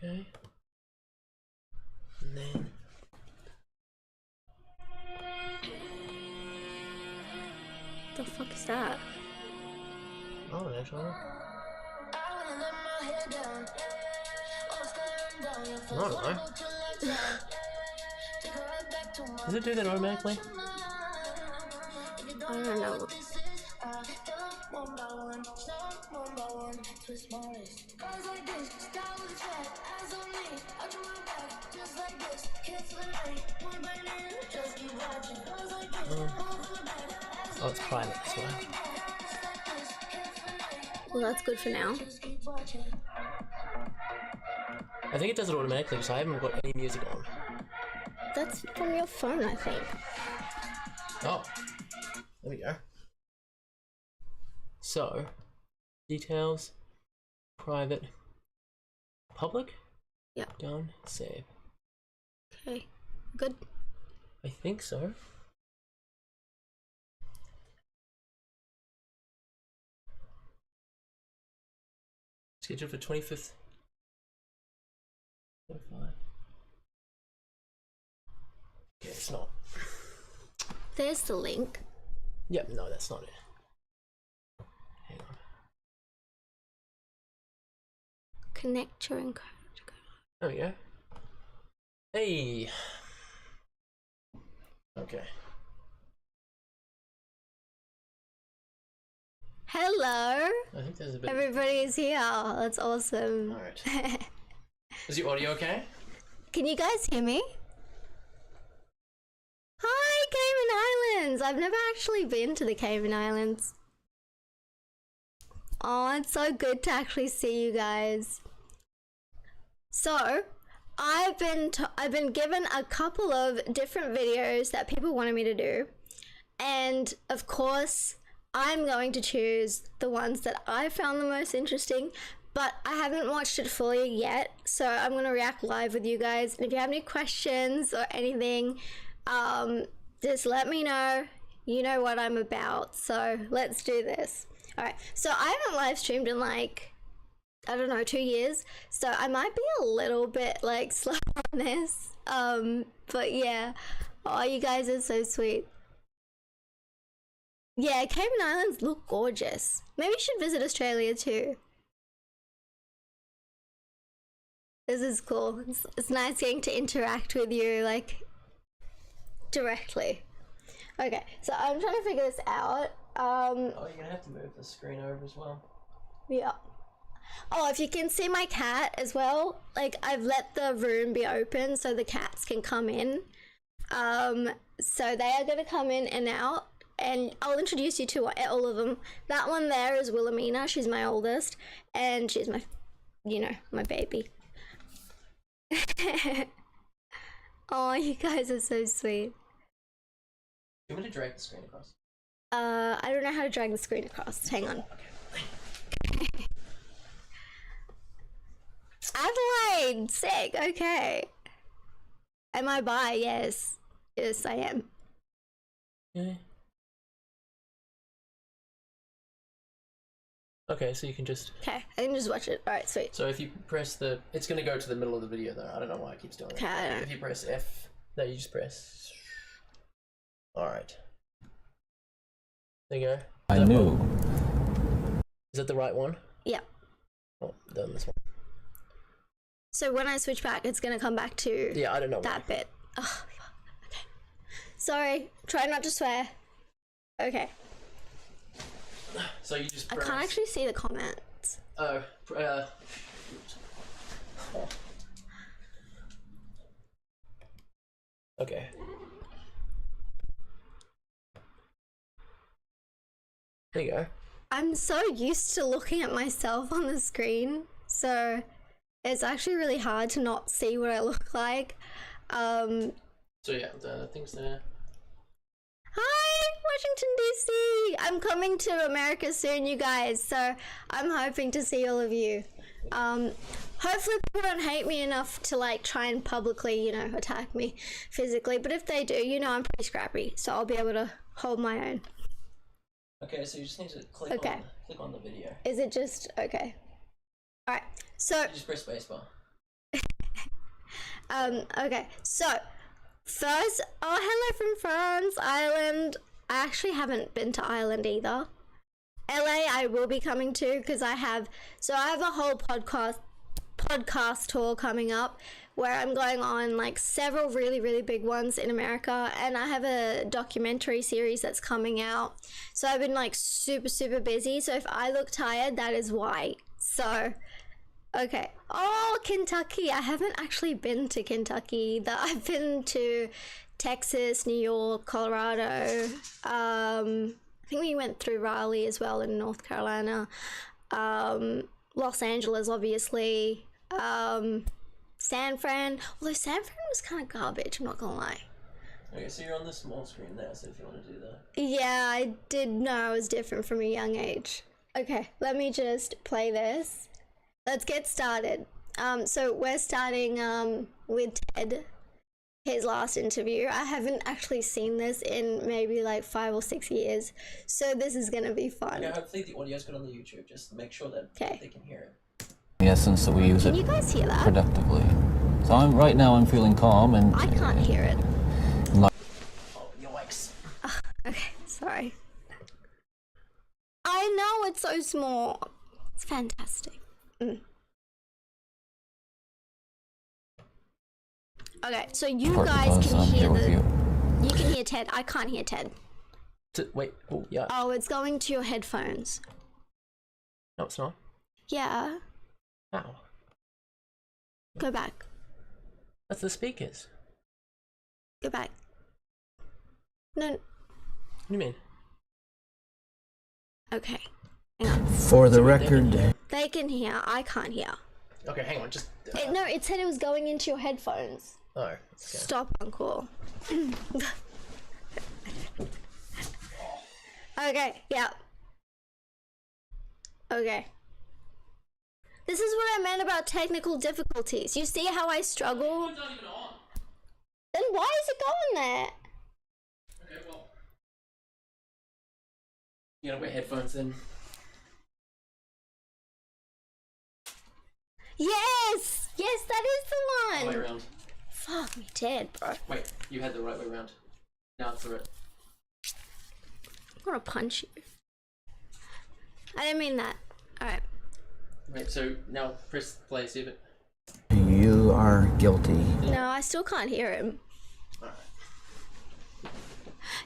Okay. And then the fuck is that? oh, actually. I don't know. Does it do that automatically? I don't know. Oh, it's private as well. Well, that's good for now. I think it does it automatically, so I haven't got any music on. That's from your phone, I think. Oh, there we go. So, details, private, public? Yeah. Done, save. Okay, good. I think so. Scheduled for 25th. 25. Okay, it's not. There's the link. Yep, no, that's not it. Hang on. Connect your encode. There we go. Hey. Okay. Hello. I think there's a bit. Everybody's here. That's awesome. All right. Is your audio okay? Can you guys hear me? Hi, Cayman Islands. I've never actually been to the Cayman Islands. Oh, it's so good to actually see you guys. So, I've been given a couple of different videos that people wanted me to do, and of course, I'm going to choose the ones that I found the most interesting. But I haven't watched it fully yet, so I'm gonna react live with you guys. And if you have any questions or anything, just let me know. You know what I'm about, so let's do this. All right, so I haven't live streamed in like, I don't know, 2 years, so I might be a little bit like slow on this. But yeah, oh, you guys are so sweet. Yeah, Cayman Islands look gorgeous. Maybe you should visit Australia too. This is cool. It's nice getting to interact with you, like, directly. Okay, so I'm trying to figure this out. Oh, you're gonna have to move the screen over as well. Yeah. Oh, if you can see my cat as well, like, I've let the room be open so the cats can come in. So they are gonna come in and out, and I'll introduce you to all of them. That one there is Wilhelmina. She's my oldest, and she's my, you know, my baby. Oh, you guys are so sweet. You want me to drag the screen across? I don't know how to drag the screen across. Hang on. Adelaide! Sick, okay. Am I bi? Yes. Yes, I am. Okay. Okay, so you can just... Okay, I can just watch it. Alright, sweet. So if you press the... It's going to go to the middle of the video though. I don't know why it keeps doing Okay, that. If you press F... No, you just press... Alright. There you go. I knew. Is that the right one? Yeah. Oh, done this one. So when I switch back, it's gonna come back to Yeah, I don't know that bit. Oh, okay. Sorry, try not to swear. Okay. So you just press... I can't actually see the comments. Oh, oh. Okay. There you go. I'm so used to looking at myself on the screen, so it's actually really hard to not see what I look like. So yeah, the thing's there. Hi, Washington DC! I'm coming to America soon, you guys, so I'm hoping to see all of you. Hopefully people don't hate me enough to like try and publicly, you know, attack me physically, but if they do, you know I'm pretty scrappy, so I'll be able to hold my own. Okay, so you just need to click on the video. Is it just okay? Alright, so You just press spacebar. Okay, so first, oh, hello from France, Ireland. I actually haven't been to Ireland either. LA, I will be coming to because I have a whole podcast tour coming up where I'm going on like several really big ones in America, and I have a documentary series that's coming out. So I've been like super busy. So if I look tired, that is why. So okay. Oh, Kentucky. I haven't actually been to Kentucky. I've been to Texas, New York, Colorado. I think we went through Raleigh as well in North Carolina. Los Angeles, obviously. San Fran. Although San Fran was kind of garbage, I'm not gonna lie. Okay, so you're on the small screen there, so if you want to do that. Yeah, I did know I was different from a young age. Okay, let me just play this. Let's get started. So we're starting with Ted, his last interview. I haven't actually seen this in maybe like 5 or 6 years, so this is gonna be fun. Okay, hopefully the audio's good on the YouTube. Just make sure that they can hear it. In essence, that we use Can it you guys hear that? productively. So right now I'm feeling calm and I can't hear it. Oh, yikes. Okay, sorry. I know it's so small. It's fantastic. Okay, so you guys because can I'm hear here with you can hear Ted. I can't hear Ted. Wait, oh, yeah. Oh, it's going to your headphones. No, it's not. Yeah. Ow. Go back. That's the speakers. Go back. No. What do you mean? Okay. Hang on. For the record, They can hear. I can't hear. Okay, hang on, just... No, it said it was going into your headphones. Oh, okay. Stop, Uncle. Okay, yeah. Okay. This is what I meant about technical difficulties. You see how I struggle? It's not even on. Then why is it going there? Okay, well... You gotta wear headphones then. Yes! Yes, that is the Way one! around. Fuck me dead, bro. Wait, you had the right way around. Now it's the right. I'm gonna punch you. I didn't mean that. Alright. Wait, so now press play, see if it... you are guilty. No, I still can't hear him. Alright.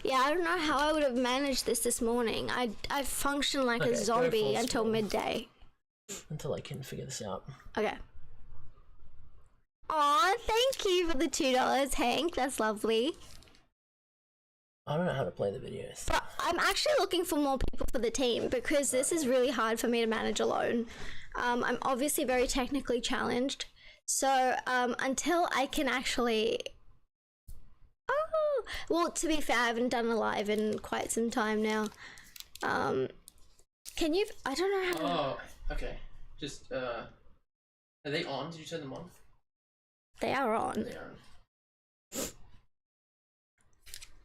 Yeah, I don't know how I would have managed this morning. I functioned like Okay, a go zombie full until screen. midday. Until I can figure this out. Okay. Aw, thank you for the $2, Hank. That's lovely. I don't know how to play the videos. But I'm actually looking for more people for the team because this is really hard for me to manage alone. I'm obviously very technically challenged. So until I can actually... Oh, well, to be fair, I haven't done a live in quite some time now. Can you... I don't know how to... Oh, okay. Just, are they on? Did you turn them on? They are on. They are on.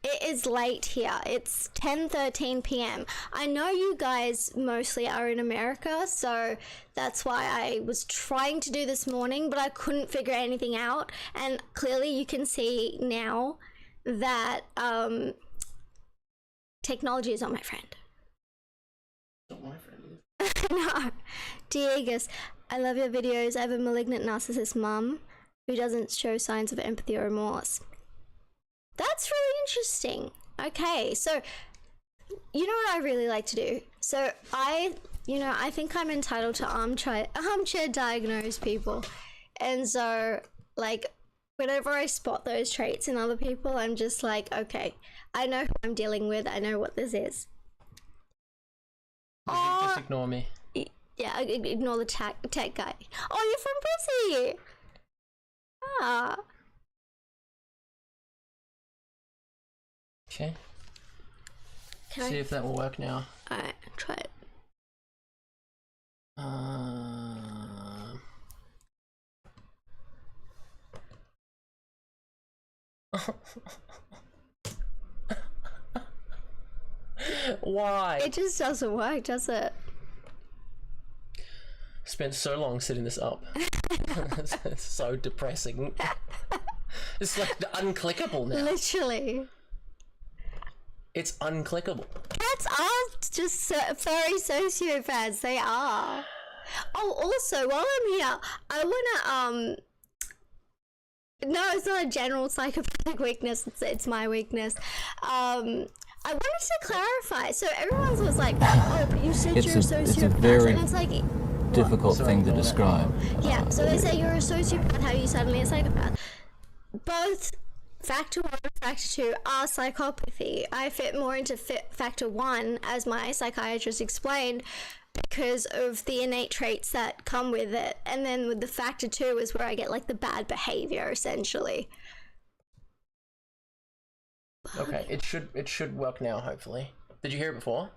It is late here. It's 10:13 p.m. I know you guys mostly are in America, so that's why I was trying to do this morning, but I couldn't figure anything out. And clearly you can see now that technology is not my friend. Not my friend either. No. Diegus, I love your videos. I have a malignant narcissist mum who doesn't show signs of empathy or remorse. That's really interesting. Okay, so you know what I really like to do? So I think I'm entitled to armchair diagnose people. And so, like, whenever I spot those traits in other people, I'm just like, okay, I know who I'm dealing with. I know what this is. Just ignore me. Yeah, ignore the tech guy. Oh, you're from Brizzy! Ah. Okay. Can See if that will work now. Alright, try it. Why? It just doesn't work, does it? Spent so long setting this up. It's so depressing. It's like unclickable now. Literally. It's unclickable. Cats are just furry sociopaths. They are. Oh, also, while I'm here, I wanna no, it's not a general psychopathic weakness. It's my weakness. I wanted to clarify. So everyone was like, "Oh, but you said you're a sociopath," it's a very and it's like difficult thing to describe. yeah. So they say you're a sociopath. How are you suddenly a psychopath? Both factor 1 and factor 2 are psychopathy. I fit more into factor 1, as my psychiatrist explained, because of the innate traits that come with it, and then with the factor 2 is where I get like the bad behavior essentially. Okay, it should work now, hopefully. Did you hear it before?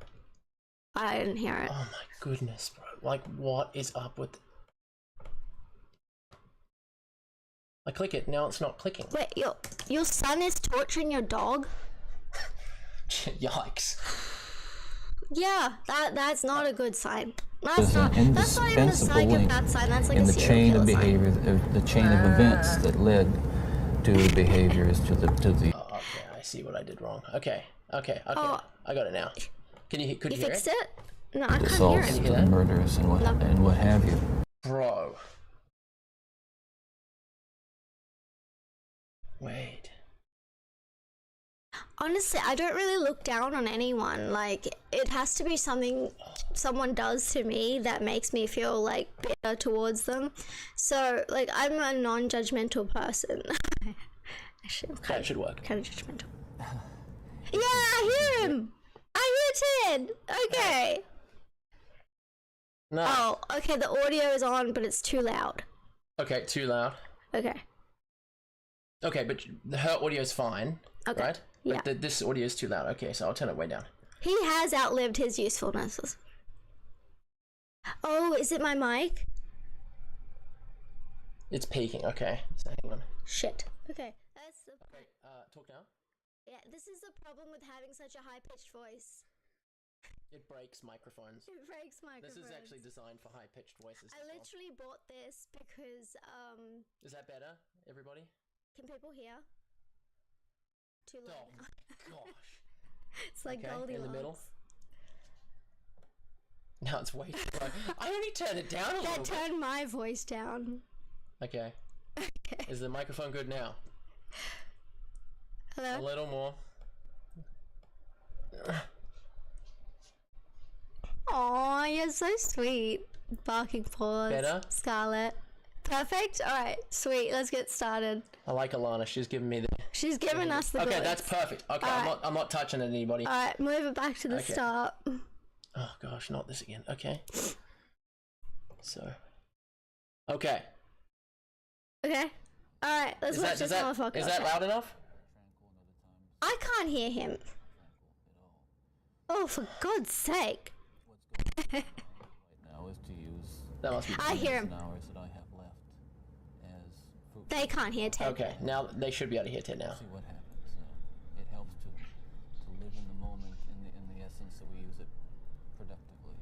I didn't hear it. Oh my goodness, bro. Like, what is up with... I click it, now it's not clicking. Wait, your son is torturing your dog? Yikes. Yeah, that's not a good sign. That's not even a Indispensable link psychopath sign. That's like in a the serial chain of killer sign. behavior, the chain of events that led to behaviors to the Oh, okay, I see what I did wrong. Okay. Oh. I got it now. Could you hear fixed it? it? No, I can't hear assaults, it. to the murders, and what have you. Bro. Wait. Honestly, I don't really look down on anyone. Like, it has to be something someone does to me that makes me feel like bitter towards them. So, like, I'm a non-judgmental person. Actually, That should work. kind of judgmental. Yeah, I hear him. I hear Ted. Okay. No. Oh, okay. The audio is on, but it's too loud. Okay, too loud. Okay. Okay, but her audio is fine, Okay. right? Yeah. But this audio is too loud. Okay, so I'll turn it way down. He has outlived his usefulness. Oh, is it my mic? It's peaking. Okay, so hang on. Shit. Okay. That's the Okay, talk now. Yeah, this is the problem with having such a high-pitched voice. It breaks microphones. It breaks microphones. This is actually designed for high-pitched voices. I literally bought this because, Is that better, everybody? can people hear? Too Oh, loud now. gosh. It's like Okay, Goldilocks. in the middle. Now it's way too low. I only turned it down a little That bit. turned my voice down. Okay. Okay. Is the microphone good now? A Hello? little more. Aw, you're so sweet. Barking paws. Better? Scarlet. Perfect? Alright, sweet. Let's get started. I like Alana. She's giving me the... She's giving us the Okay, goods. that's perfect. Okay, Alright. I'm not touching anybody. Alright, move it back to the Okay. start. Oh gosh, not this again. Okay. So. Okay. Okay. Alright, let's watch this motherfucker. Is that loud enough? I can't hear him. Oh, for God's sake. Right now is to use That must be. I hear him. hours that I have left as fruit. They can't hear Ted. Okay, now they should be able to hear Ted now. See what happens. It helps to live in the moment in the essence that we use it productively.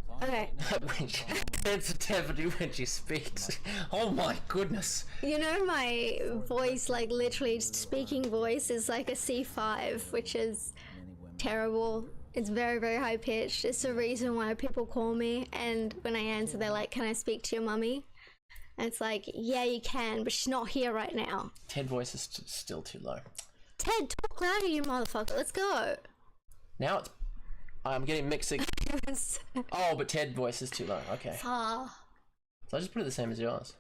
So I'm Okay. right now It's sensitivity when she speaks. Oh my goodness. You know, my voice, like literally speaking voice, is like a C5, which is terrible. It's very, very high pitched. It's the reason why people call me, and when I answer, they're like, "Can I speak to your mummy?" And it's like, "Yeah, you can, but she's not here right now." Ted voice is still too low. Ted, talk louder, you motherfucker. Let's go. Now it's. I'm getting mixed. Oh, but Ted voice is too low. Okay. Ah. So I just put it the same as yours.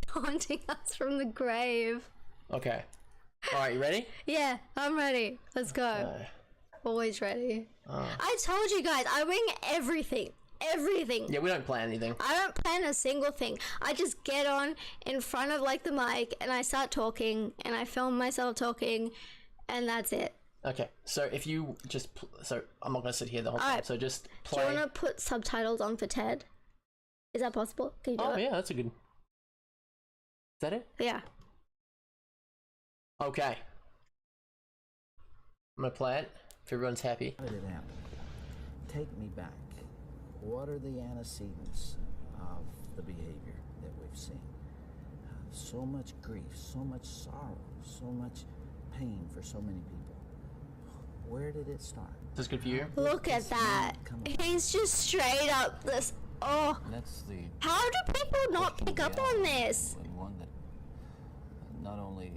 Haunting us from the grave. Okay. Alright, you ready? Yeah, I'm ready. Let's go. Always ready. Oh. I told you guys, I wing everything. Everything. Yeah, we don't plan anything. I don't plan a single thing. I just get on in front of like the mic and I start talking and I film myself talking and that's it. Okay, so if you just... So I'm not going to sit here the whole time, Alright. so just Do play... you want to put subtitles on for Ted? Is that possible? Can you do Oh, it? yeah, that's a good... Is that it? Yeah. Okay. I'm going to play it if everyone's happy. How did it happen? Take me back. What are the antecedents of the behavior that we've seen. So much grief, so much sorrow, so much pain for so many people. Where did it start? Is this good for you? Look at that. He's just straight up this. Oh, That's the how do people not pick up on this? and one that not only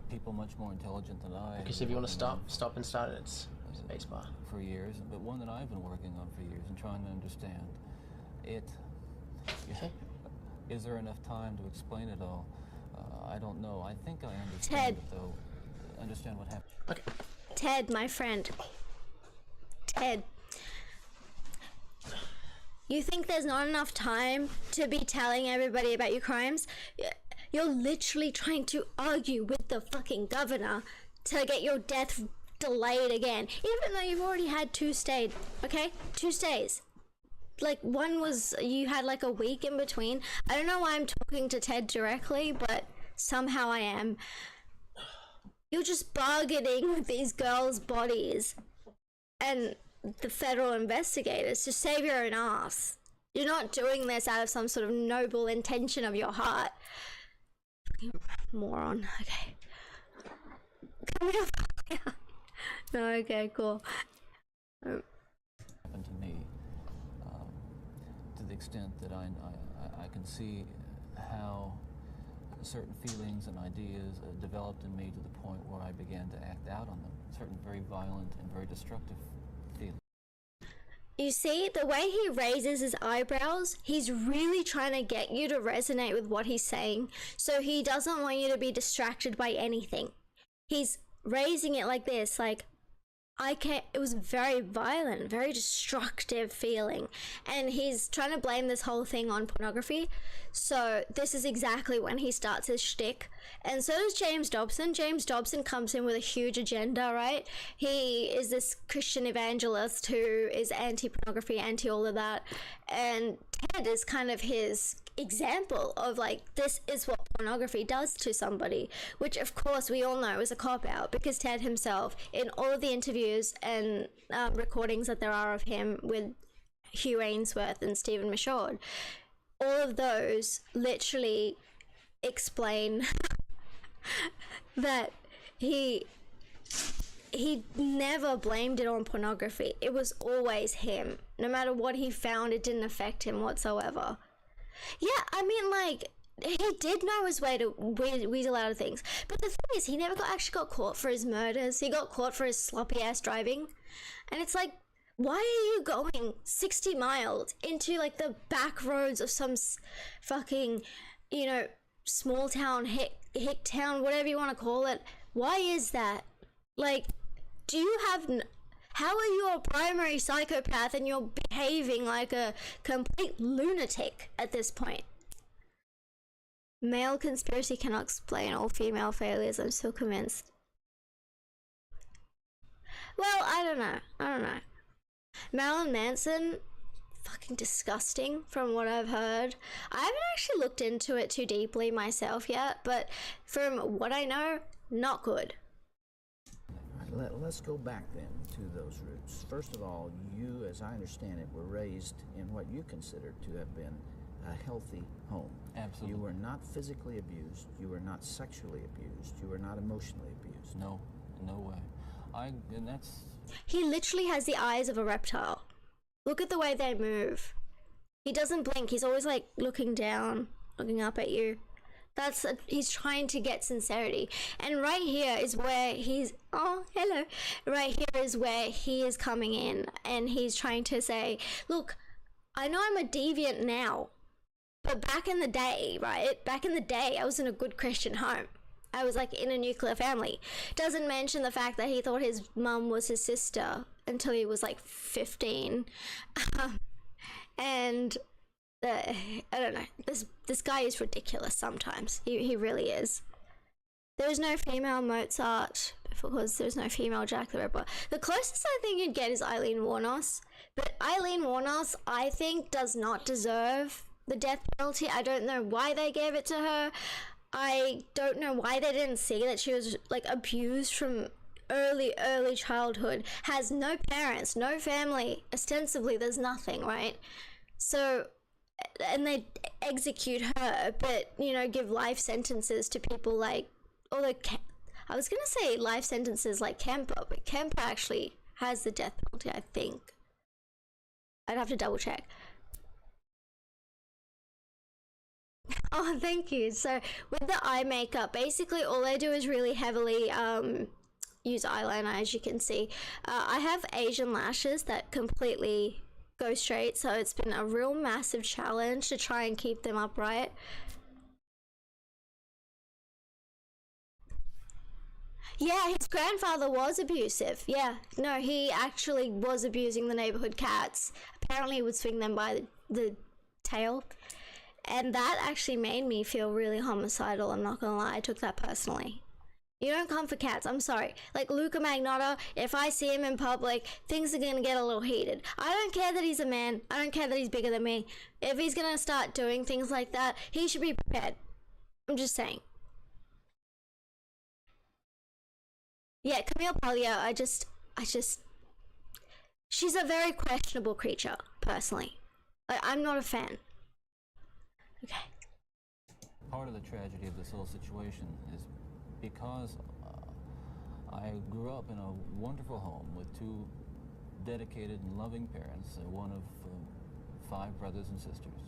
people much more intelligent than I. Because have if you want to been working stop and start it, it's spacebar. on for years, but one that I've been working on for years and trying to understand it. Okay. Is there enough time to explain it all? I don't know. I think I understand Ted. it though. Understand what happened. Okay. Ted, my friend. Ted. You think there's not enough time to be telling everybody about your crimes? You're literally trying to argue with the fucking governor to get your death delayed again, even though you've already had 2 stayed, okay? 2 stays. Like, one was, you had like a week in between. I don't know why I'm talking to Ted directly, but somehow I am. You're just bargaining with these girls' bodies and the federal investigators to save your own ass. You're not doing this out of some sort of noble intention of your heart. Fucking moron. Okay. Come here. No, okay, cool. Happened to me, to the extent that I can see how certain feelings and ideas developed in me to the point where I began to act out on them. Certain very violent and very destructive feelings. You see, the way he raises his eyebrows, he's really trying to get you to resonate with what he's saying. So he doesn't want you to be distracted by anything. He's raising it like this, like, it was very violent, very destructive feeling. And he's trying to blame this whole thing on pornography. So this is exactly when he starts his shtick. And so does James Dobson. James Dobson comes in with a huge agenda, right? He is this Christian evangelist who is anti-pornography, anti all of that. And Ted is kind of his example of like, this is what pornography does to somebody, which of course we all know is a cop-out, because Ted himself, in all of the interviews and recordings that there are of him with Hugh Ainsworth and Stephen Michaud, all of those literally explain that he never blamed it on pornography. It was always him. No matter what he found, it didn't affect him whatsoever. Yeah, I mean, like, he did know his way to weasel out of things. But the thing is, he never actually got caught for his murders. He got caught for his sloppy-ass driving. And it's like, why are you going 60 miles into, like, the back roads of some fucking, you know, small town, hick town, whatever you want to call it? Why is that? Like, do you have... How are you a primary psychopath and you're behaving like a complete lunatic at this point? Male conspiracy cannot explain all female failures, I'm still convinced. Well, I don't know. Marilyn Manson, fucking disgusting from what I've heard. I haven't actually looked into it too deeply myself yet, but from what I know, not good. Let's go back then to those roots. First of all, you, as I understand it, were raised in what you consider to have been a healthy home. Absolutely. You were not physically abused. You were not sexually abused. You were not emotionally abused. No, no way. And that's... He literally has the eyes of a reptile. Look at the way they move. He doesn't blink. He's always like looking down, looking up at you. He's trying to get sincerity. And right here is where he's, oh, hello. Right here is where he is coming in and he's trying to say, look, I know I'm a deviant now, but back in the day, right? Back in the day, I was in a good Christian home. I was like in a nuclear family. Doesn't mention the fact that he thought his mum was his sister until he was like 15. And I don't know. This guy is ridiculous sometimes. He really is. There's no female Mozart because there's no female Jack the Ripper. The closest I think you'd get is Eileen Wuornos. But Eileen Wuornos, I think, does not deserve the death penalty. I don't know why they gave it to her. I don't know why they didn't see that she was like abused from early childhood. Has no parents, no family. Ostensibly, there's nothing, right? So and they execute her, but you know, give life sentences to people like, although I was gonna say life sentences like Kemper, but Kemper actually has the death penalty, I think. I'd have to double check. Oh, thank you. So with the eye makeup, basically all I do is really heavily use eyeliner, as you can see. I have Asian lashes that completely go straight, so it's been a real massive challenge to try and keep them upright. Yeah, his grandfather was abusive. Yeah, no, he actually was abusing the neighborhood cats. Apparently he would swing them by the tail. And that actually made me feel really homicidal, I'm not gonna lie. I took that personally. You don't come for cats, I'm sorry. Like Luca Magnotta, if I see him in public, things are gonna get a little heated. I don't care that he's a man. I don't care that he's bigger than me. If he's gonna start doing things like that, he should be prepared. I'm just saying. Yeah, Camille Paglia, I just, she's a very questionable creature, personally. I'm not a fan. Okay. Part of the tragedy of this whole situation is because I grew up in a wonderful home with two dedicated and loving parents, one of 5 brothers and sisters.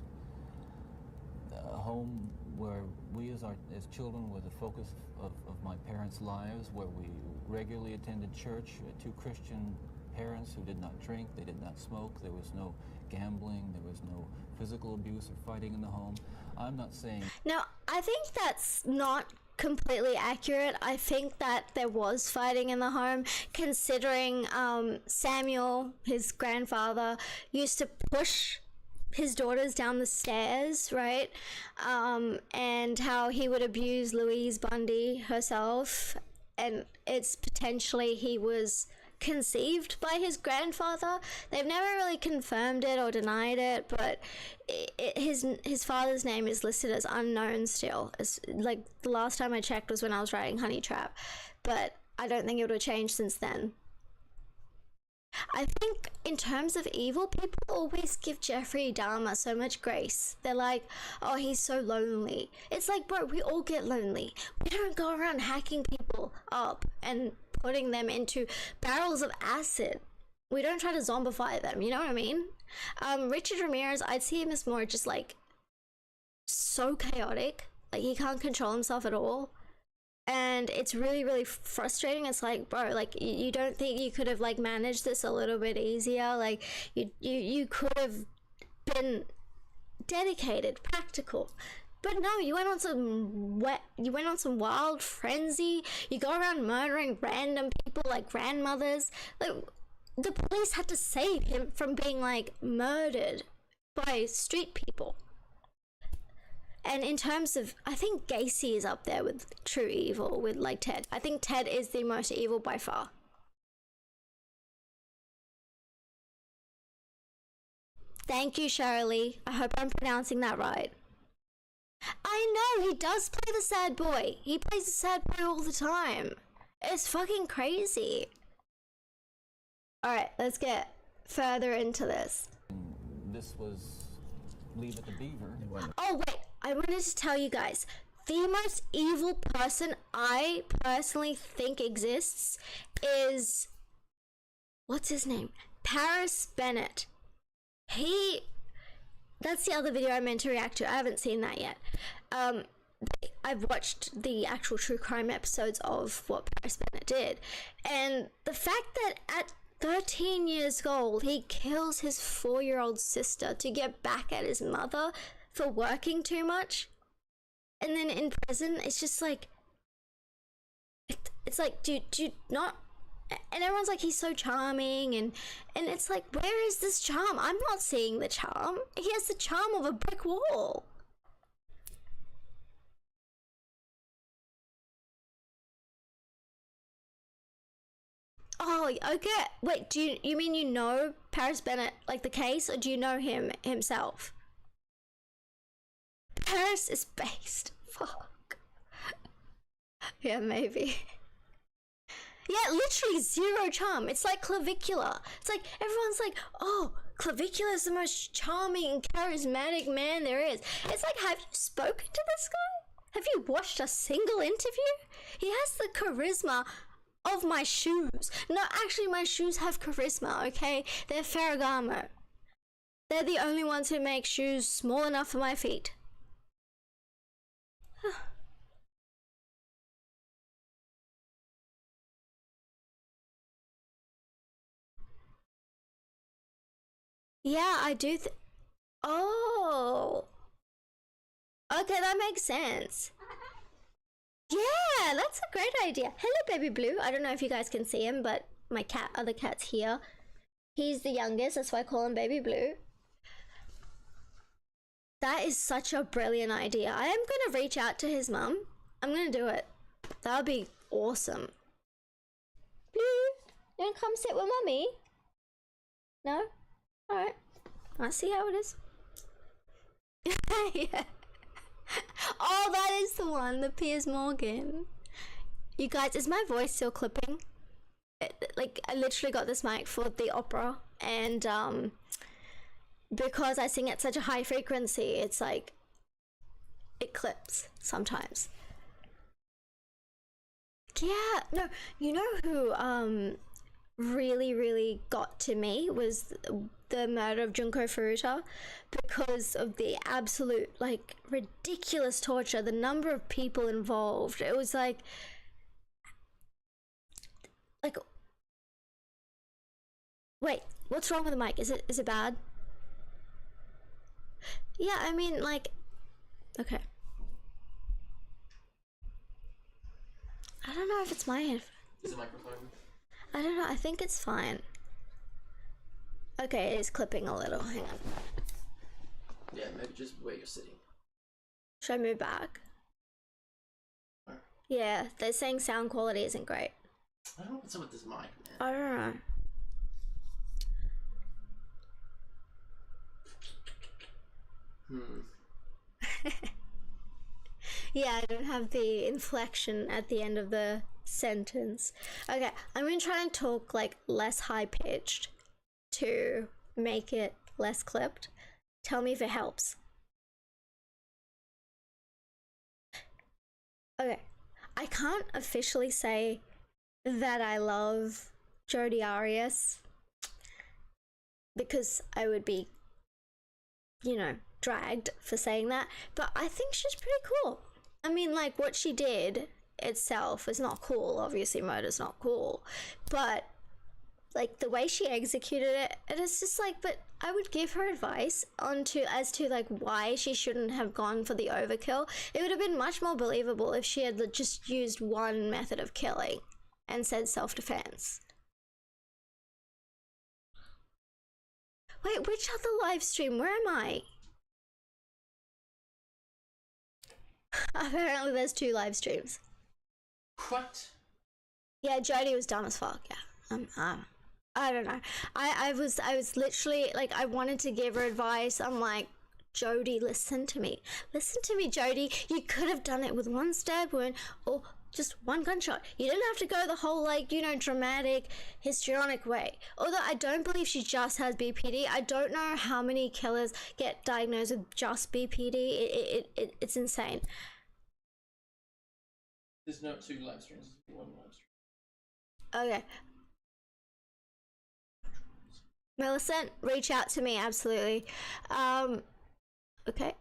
A home where we as children were the focus of my parents' lives, where we regularly attended church, 2 Christian parents who did not drink, they did not smoke, there was no gambling, there was no physical abuse or fighting in the home. I'm not saying... Now, I think that's not completely accurate. I think that there was fighting in the home, considering Samuel, his grandfather, used to push his daughters down the stairs, right? And how he would abuse Louise Bundy herself, and it's potentially he was conceived by his grandfather. They've never really confirmed it or denied it, but his father's name is listed as unknown still. It's like the last time I checked was when I was writing Honey Trap, but I don't think it would have changed since then. I think in terms of evil, people always give Jeffrey Dahmer so much grace. They're like, oh, he's so lonely. It's like, bro, we all get lonely. We don't go around hacking people up and putting them into barrels of acid. We don't try to zombify them, you know what I mean? Richard Ramirez, I'd see him as more just like so chaotic. Like he can't control himself at all. And it's really, really frustrating. It's like, bro, like you don't think you could have like managed this a little bit easier? Like you could have been dedicated, practical. But no, you went on some wild frenzy. You go around murdering random people like grandmothers. Like the police had to save him from being like murdered by street people. And in terms of, I think Gacy is up there with true evil, with like Ted. I think Ted is the most evil by far. Thank you, Shirley. I hope I'm pronouncing that right. I know, he does play the sad boy. He plays the sad boy all the time. It's fucking crazy. Alright, let's get further into this. This was Leave It to Beaver. Oh, wait. I wanted to tell you guys, the most evil person I personally think exists is, what's his name? Paris Bennett. That's the other video I meant to react to. I haven't seen that yet. I've watched the actual true crime episodes of what Paris Bennett did. And the fact that at 13 years old, he kills his 4-year-old sister to get back at his mother for working too much, and then in prison it's just like it's like, do you not? And everyone's like, he's so charming, and it's like, where is this charm? I'm not seeing the charm. He has the charm of a brick wall. Oh, okay. Wait, do you mean you know Paris Bennett, like the case, or do you know him himself? Paris is based. Fuck. Yeah, maybe. Yeah, literally zero charm. It's like clavicular. It's like everyone's like, oh, Clavicula is the most charming and charismatic man there is. It's like, have you spoken to this guy? Have you watched a single interview? He has the charisma of my shoes. No, actually, my shoes have charisma, okay? They're Ferragamo. They're the only ones who make shoes small enough for my feet. Yeah, I do. Oh. Okay, that makes sense. Yeah, that's a great idea. Hello, baby blue. I don't know if you guys can see him, but my other cat's here. He's the youngest, that's why I call him baby blue. That is such a brilliant idea. I am gonna reach out to his mum. I'm gonna do it. That would be awesome. Blue, you wanna come sit with mummy? No? Alright. I see how it is. Yeah. Oh, that is the one, the Piers Morgan. You guys, is my voice still clipping? Like, I literally got this mic for the opera, and because I sing at such a high frequency, it's like, it clips sometimes. Yeah, no, you know who really got to me was the murder of Junko Furuta, because of the absolute, like, ridiculous torture, the number of people involved. It was like wait, what's wrong with the mic? Is it bad? Yeah, I mean, like, okay, I don't know if it's my headphone. Is the microphone? I don't know, I think it's fine. Okay, it is clipping a little. Hang on. Yeah, maybe just where you're sitting. Should I move back? Where? Yeah, they're saying sound quality isn't great. I don't know what's up with this mic, man. I don't know. Yeah, I don't have the inflection at the end of the sentence. Okay, I'm gonna try and talk like less high pitched to make it less clipped. Tell me if it helps. Okay, I can't officially say that I love Jodi Arias because I would be, you know, dragged for saying that, but I think she's pretty cool. I mean, like, what she did itself is not cool. Obviously, murder's not cool, but like the way she executed it, it is just like, but I would give her advice as to like why she shouldn't have gone for the overkill. It would have been much more believable if she had just used one method of killing and said self-defense. Wait, which other live stream? Where am I? Apparently there's 2 live streams. What? Yeah, Jodi was dumb as fuck. Yeah. I don't know. I was literally like, I wanted to give her advice. I'm like, Jodi, listen to me. Listen to me, Jodi. You could have done it with one stab wound or just one gunshot. You didn't have to go the whole, like, you know, dramatic, histrionic way. Although I don't believe she just has BPD. I don't know how many killers get diagnosed with just BPD. It's insane. There's no 2 live streams. There's 1 live stream. Okay. Millicent, reach out to me, absolutely. Okay.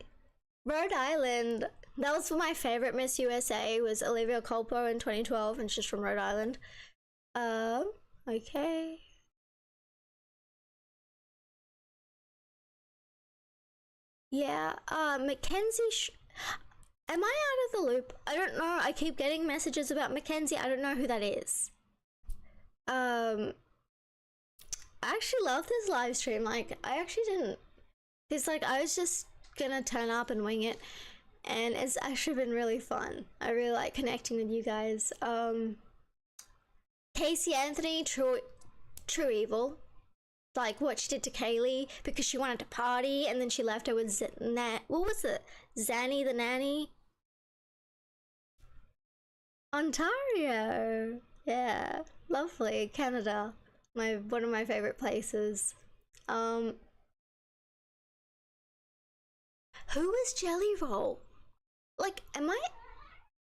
Rhode Island. That was my favorite Miss USA, was Olivia Culpo in 2012, and she's from Rhode Island. Okay. Yeah, Mackenzie, am I out of the loop? I don't know, I keep getting messages about Mackenzie, I don't know who that is. I actually love this live stream, like, I actually didn't, it's like, I was just gonna turn up and wing it, and it's actually been really fun. I really like connecting with you guys. Casey Anthony, True Evil, like what she did to Kaylee because she wanted to party and then she left her with what was it? Zanny the nanny? Ontario. Yeah, lovely. Canada, one of my favorite places. Who is Jelly Roll? Like, I'm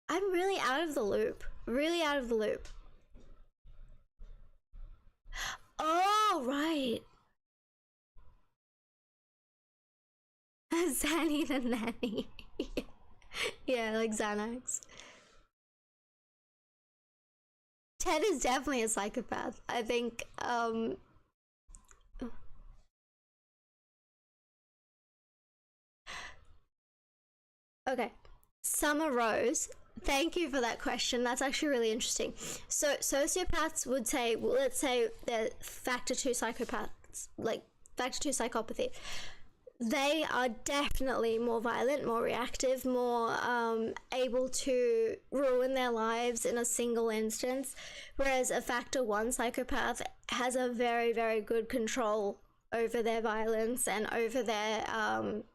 really out of the loop. Really out of the loop. Oh, right. Zanny the Nanny. Yeah, like Xanax. Ted is definitely a psychopath. I think, okay. Summer Rose, thank you for that question. That's actually really interesting. So sociopaths would say, well, let's say they're factor 2 psychopaths, like factor 2 psychopathy. They are definitely more violent, more reactive, more able to ruin their lives in a single instance, whereas a factor 1 psychopath has a very, very good control over their violence and over their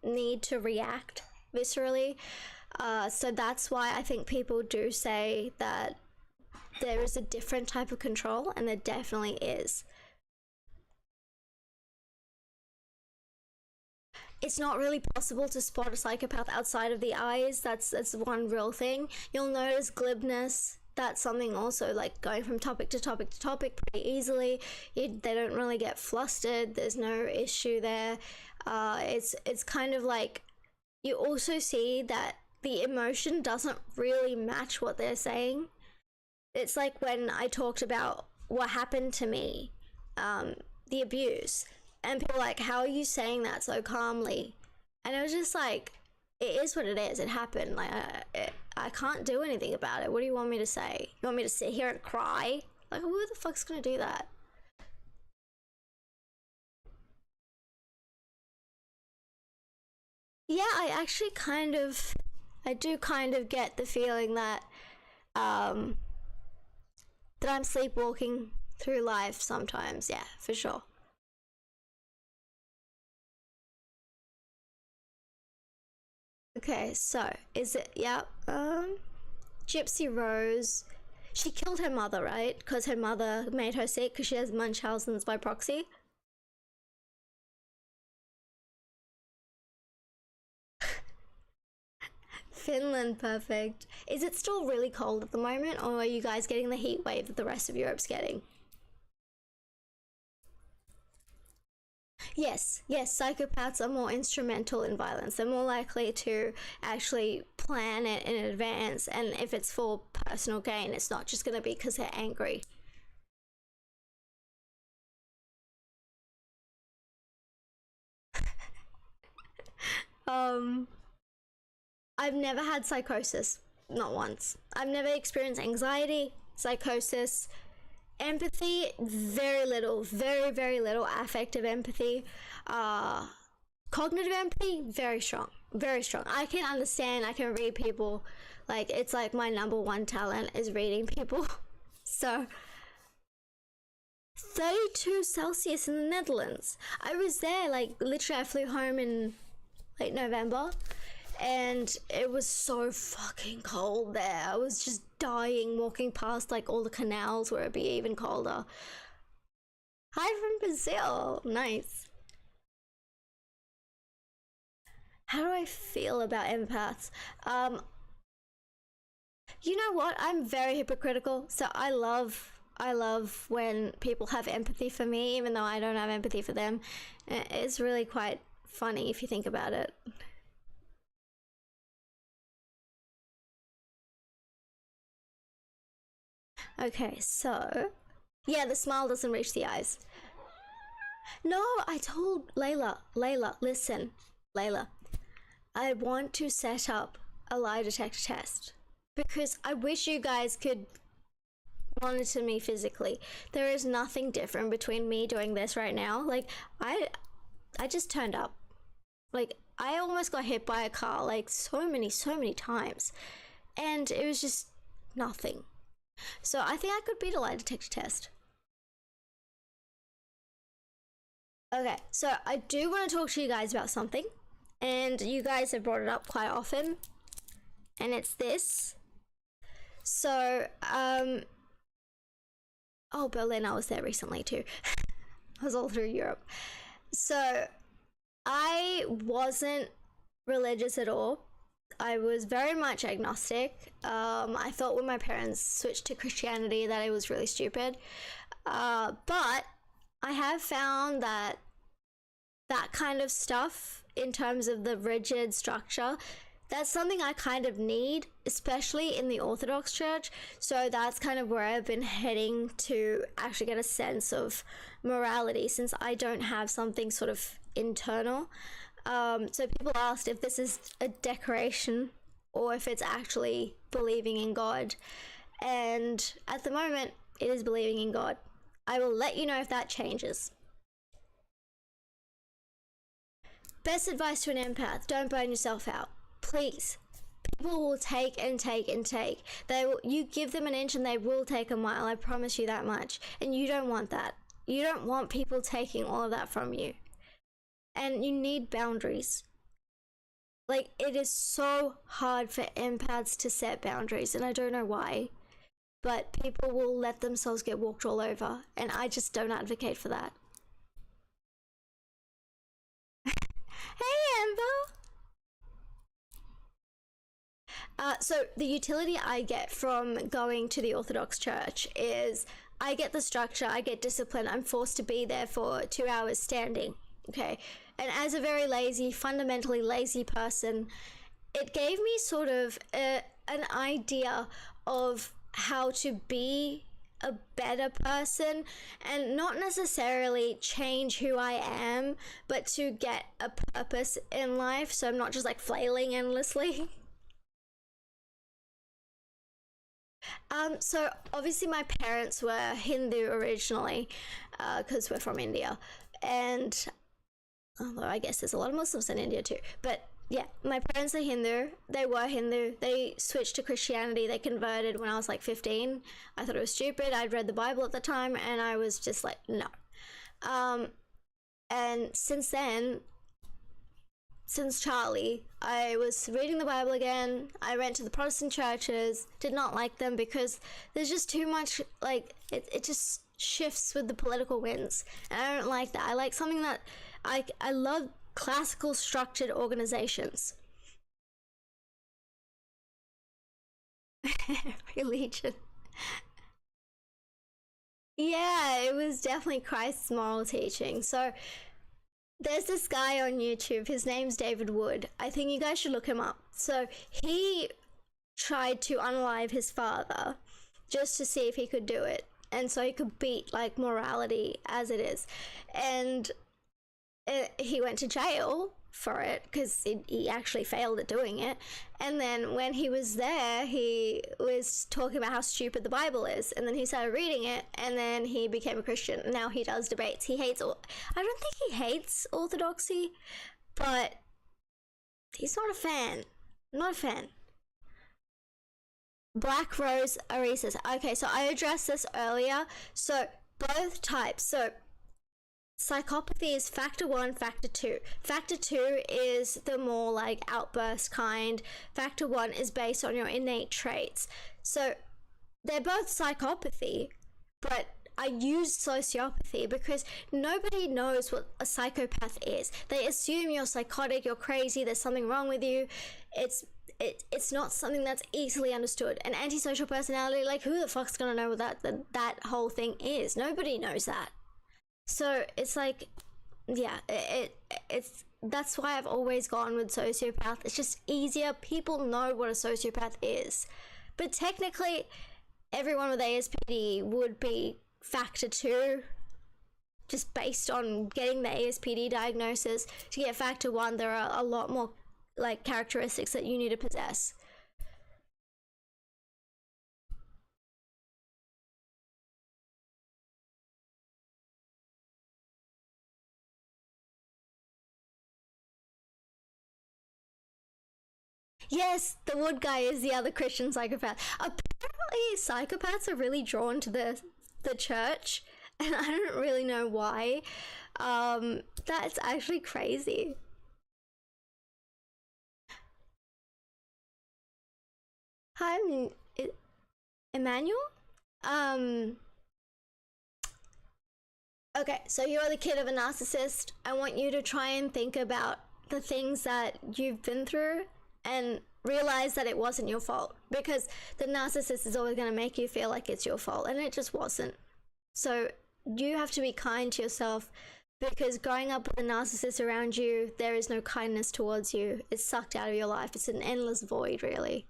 need to react viscerally. So that's why I think people do say that there is a different type of control, and there definitely is. It's not really possible to spot a psychopath outside of the eyes. That's one real thing. You'll notice glibness. That's something also, like going from topic to topic to topic pretty easily. They don't really get flustered. There's no issue there. It's kind of like, you also see that the emotion doesn't really match what they're saying. It's like when I talked about what happened to me, the abuse, and people were like, how are you saying that so calmly? And it was just like, it is what it is. It happened. Like, I can't do anything about it. What do you want me to say? You want me to sit here and cry? Like, who the fuck's gonna do that? Yeah, I do kind of get the feeling that that I'm sleepwalking through life sometimes. Yeah, for sure. Okay, so is it, yeah, Gypsy Rose, she killed her mother, right? Because her mother made her sick because she has Munchausen's by proxy. Finland, perfect. Is it still really cold at the moment, or are you guys getting the heat wave that the rest of Europe's getting? Yes, psychopaths are more instrumental in violence. They're more likely to actually plan it in advance, and if it's for personal gain, it's not just going to be because they're angry. I've never had psychosis, not once. I've never experienced anxiety, psychosis, empathy, very little, very, very little affective empathy. Cognitive empathy, very strong, very strong. I can understand, I can read people. Like, it's like my number one talent is reading people. So 32 Celsius in the Netherlands. I was there, like, literally I flew home in late November, and it was so fucking cold there. I was just dying walking past like all the canals where it'd be even colder. Hi from Brazil. Nice. How do I feel about empaths? You know what? I'm very hypocritical. So I love when people have empathy for me, even though I don't have empathy for them. It's really quite funny if you think about it. Okay, so yeah, the smile doesn't reach the eyes. No, I told Layla, listen, Layla, I want to set up a lie detector test because I wish you guys could monitor me physically. There is nothing different between me doing this right now. Like, I just turned up. Like, I almost got hit by a car like so many times, and it was just nothing. So I think I could beat a lie detector test. Okay, so I do want to talk to you guys about something, and you guys have brought it up quite often, and it's this. So, oh, Berlin, I was there recently too. I was all through Europe. So I wasn't religious at all. I was very much agnostic. I thought when my parents switched to Christianity that it was really stupid. But I have found that kind of stuff, in terms of the rigid structure, that's something I kind of need, especially in the Orthodox Church. So that's kind of where I've been heading to actually get a sense of morality, since I don't have something sort of internal. So people asked if this is a decoration or if it's actually believing in God. And at the moment, it is believing in God. I will let you know if that changes. Best advice to an empath: don't burn yourself out. Please. People will take and take and take. You give them an inch and they will take a mile. I promise you that much. And you don't want that. You don't want people taking all of that from you. And you need boundaries. Like, it is so hard for empaths to set boundaries, and I don't know why. But people will let themselves get walked all over, and I just don't advocate for that. Hey, Amber! So the utility I get from going to the Orthodox Church is I get the structure, I get discipline, I'm forced to be there for 2 hours standing, okay? And as a very lazy, fundamentally lazy person, it gave me sort of an idea of how to be a better person, and not necessarily change who I am, but to get a purpose in life, so I'm not just like flailing endlessly. So obviously my parents were Hindu originally, because we're from India, and although I guess there's a lot of Muslims in India too, but yeah, my parents are Hindu. They were Hindu. They switched to Christianity. They converted when I was like 15. I thought it was stupid. I'd read the Bible at the time, and I was just like, no. And since then, since Charlie, I was reading the Bible again. I went to the Protestant churches, did not like them because there's just too much, like, it just shifts with the political winds. And I don't like that. I like something that, I love classical structured organizations. Religion. Yeah, it was definitely Christ's moral teaching. So there's this guy on YouTube, his name's David Wood. I think you guys should look him up. So he tried to unalive his father just to see if he could do it. And so he could beat like morality as it is. And he went to jail for it because he actually failed at doing it. And then when he was there, he was talking about how stupid the Bible is, and then he started reading it, and then he became a Christian. Now he does debates. He hates I don't think he hates orthodoxy, but he's not a fan. Not a fan. Black Rose Arises. Okay, so I addressed this earlier. So both types. So psychopathy is factor 1, factor 2. Factor 2 is the more like outburst kind. Factor 1 is based on your innate traits. So they're both psychopathy, but I use sociopathy because nobody knows what a psychopath is. They assume you're psychotic, you're crazy, there's something wrong with you. It's not something that's easily understood. An antisocial personality, like, who the fuck's gonna know what that whole thing is? Nobody knows that. So it's like, yeah, it's that's why I've always gone with sociopath. It's just easier. People know what a sociopath is. But technically, everyone with ASPD would be factor 2, just based on getting the ASPD diagnosis. To get factor 1, there are a lot more like characteristics that you need to possess. Yes, the Wood guy is the other Christian psychopath. Apparently, psychopaths are really drawn to the church, and I don't really know why. That's actually crazy. Hi, Emmanuel. Okay, so you're the kid of a narcissist. I want you to try and think about the things that you've been through and realize that it wasn't your fault, because the narcissist is always going to make you feel like it's your fault, and it just wasn't. So you have to be kind to yourself, because growing up with a narcissist around you, there is no kindness towards you. It's sucked out of your life. It's an endless void, really.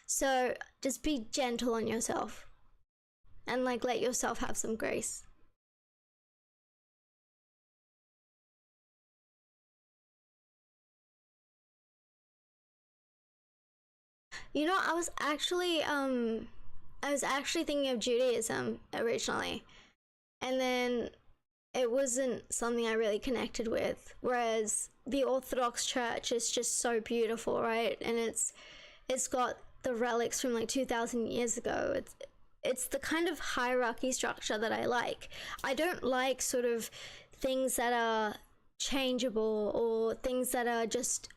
So just be gentle on yourself and like let yourself have some grace. You know, I was actually thinking of Judaism originally, and then it wasn't something I really connected with. Whereas the Orthodox Church is just so beautiful, right? And it's got the relics from like 2,000 years ago. It's the kind of hierarchy structure that I like. I don't like sort of things that are changeable or things that are just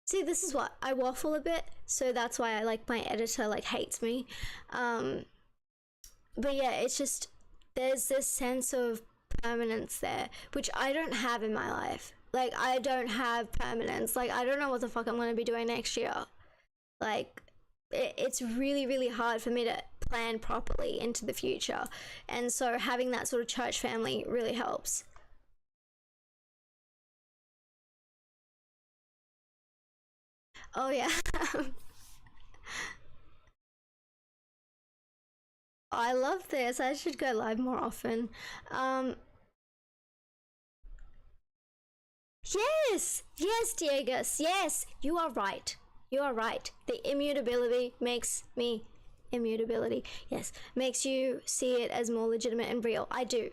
see, this is what I waffle a bit, so that's why I like my editor like hates me. But yeah, it's just there's this sense of permanence there, which I don't have in my life. Like, I don't have permanence. Like, I don't know what the fuck I'm going to be doing next year. Like, it's really, really hard for me to plan properly into the future. And so having that sort of church family really helps. Oh, yeah. I love this. I should go live more often. Yes, Diegus, yes, you are right. You are right. The immutability makes me immutability. Yes, makes you see it as more legitimate and real. I do.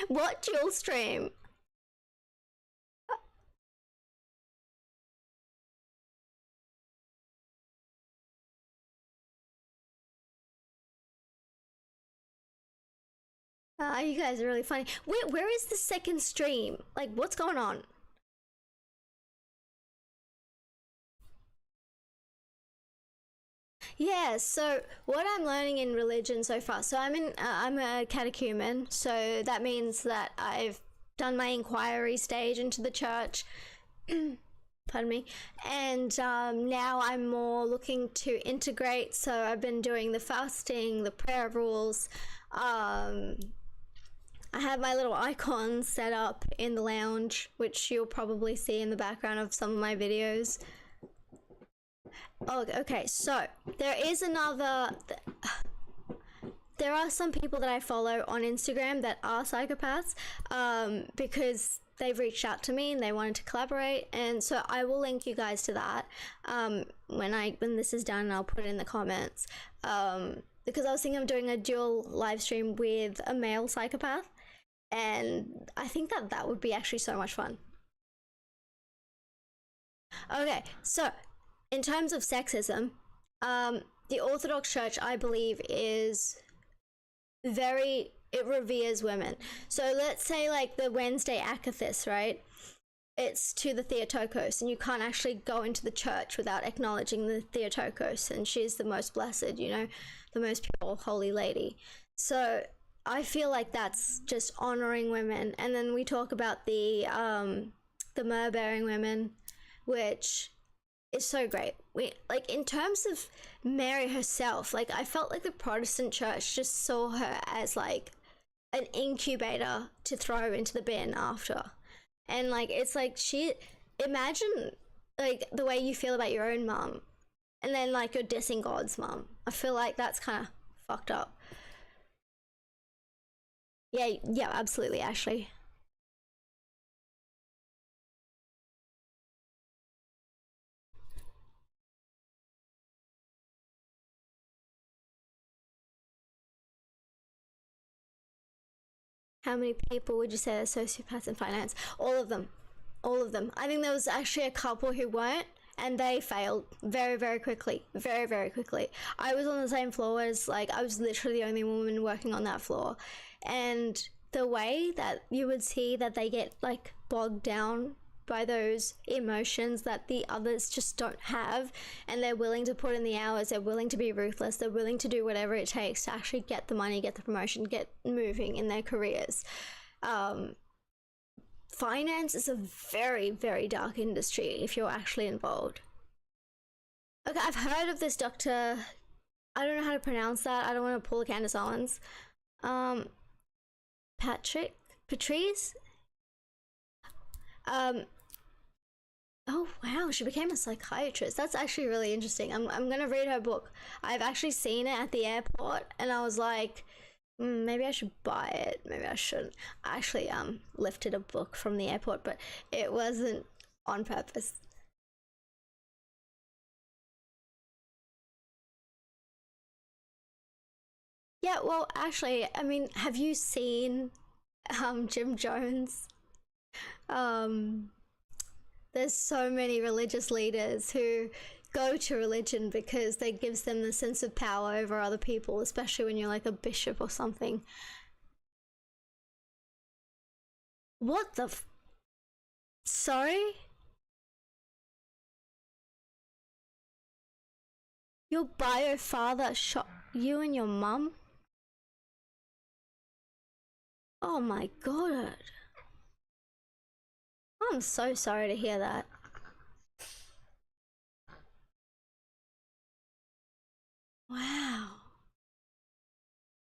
What dual stream? You guys are really funny. Where is the second stream? Like, what's going on? Yeah, so what I'm learning in religion so far, so I'm a catechumen, so that means that I've done my inquiry stage into the church. Pardon me. And now I'm more looking to integrate, so I've been doing the fasting, the prayer rules. I have my little icons set up in the lounge, which you'll probably see in the background of some of my videos. Oh, okay, so there is another... There are some people that I follow on Instagram that are psychopaths, because they've reached out to me and they wanted to collaborate, and so I will link you guys to that when this is done. I'll put it in the comments, because I was thinking of doing a dual live stream with a male psychopath, and I think that would be actually so much fun. Okay, so in terms of sexism, the Orthodox Church, I believe, is it reveres women. So let's say like the Wednesday Akathis, right? It's to the Theotokos, and you can't actually go into the church without acknowledging the Theotokos, and she's the most blessed, you know, the most pure holy lady. So I feel like that's just honoring women. And then we talk about the myrrh-bearing women, which is so great. Like, in terms of Mary herself, like, I felt like the Protestant church just saw her as like an incubator to throw into the bin after. And like, it's like, imagine like the way you feel about your own mum, and then like you're dissing God's mum. I feel like that's kind of fucked up. Yeah, absolutely, Ashley. How many people would you say are sociopaths in finance? All of them. All of them. I think there was actually a couple who weren't, and they failed very, very quickly. Very, very quickly. I was on the same floor as, like, I was literally the only woman working on that floor. And the way that you would see that they get, like, bogged down by those emotions that the others just don't have, and they're willing to put in the hours, they're willing to be ruthless, they're willing to do whatever it takes to actually get the money, get the promotion, get moving in their careers. Finance is a very, very dark industry if you're actually involved. Okay, I've heard of this doctor. I don't know how to pronounce that. I don't want to pull a Candace Owens. Patrice? Oh wow, she became a psychiatrist. That's actually really interesting. I'm gonna read her book. I've actually seen it at the airport, and I was like, maybe I should buy it. Maybe I shouldn't. I actually lifted a book from the airport, but it wasn't on purpose. Yeah, well, actually, I mean, have you seen Jim Jones? There's so many religious leaders who go to religion because it gives them the sense of power over other people, especially when you're like a bishop or something. What the Sorry? Your bio father shot you and your mum? Oh my god. I'm so sorry to hear that. Wow.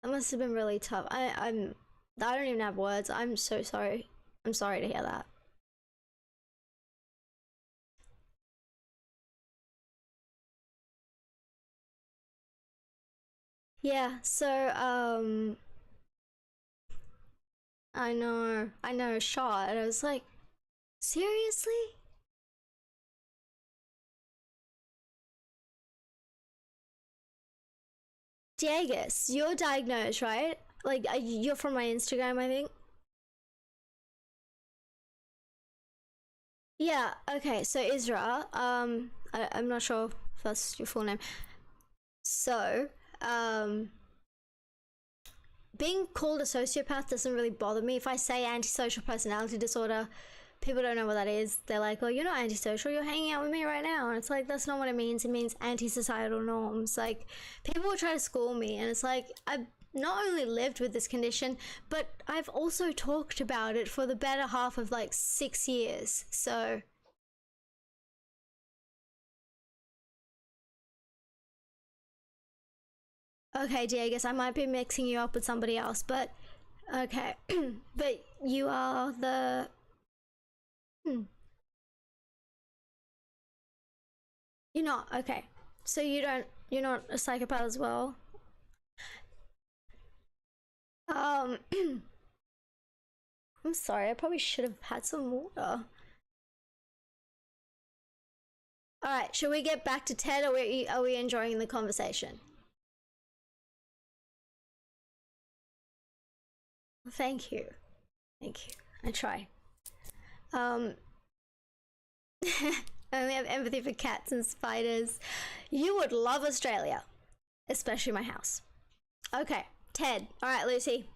That must have been really tough. I don't even have words. I'm so sorry. I'm sorry to hear that. Yeah, so I know, shot, and I was like, seriously? Diegus, you're diagnosed, right? Like, you're from my Instagram, I think. Yeah, okay, so Isra, I'm not sure if that's your full name. So, being called a sociopath doesn't really bother me. If I say antisocial personality disorder, people don't know what that is. They're like, oh, you're not antisocial, you're hanging out with me right now. And it's like, that's not what it means. It means anti-societal norms. Like, people will try to school me, and it's like, I've not only lived with this condition, but I've also talked about it for the better half of like 6 years. So okay, Diegus, I might be mixing you up with somebody else, but okay. But you are the You're not, okay. So you're not a psychopath as well? I'm sorry, I probably should have had some water. Alright, should we get back to Ted, or are we enjoying the conversation? Thank you. Thank you. I try. I only have empathy for cats and spiders. You would love Australia, especially my house. Okay, Ted. All right, Lucy.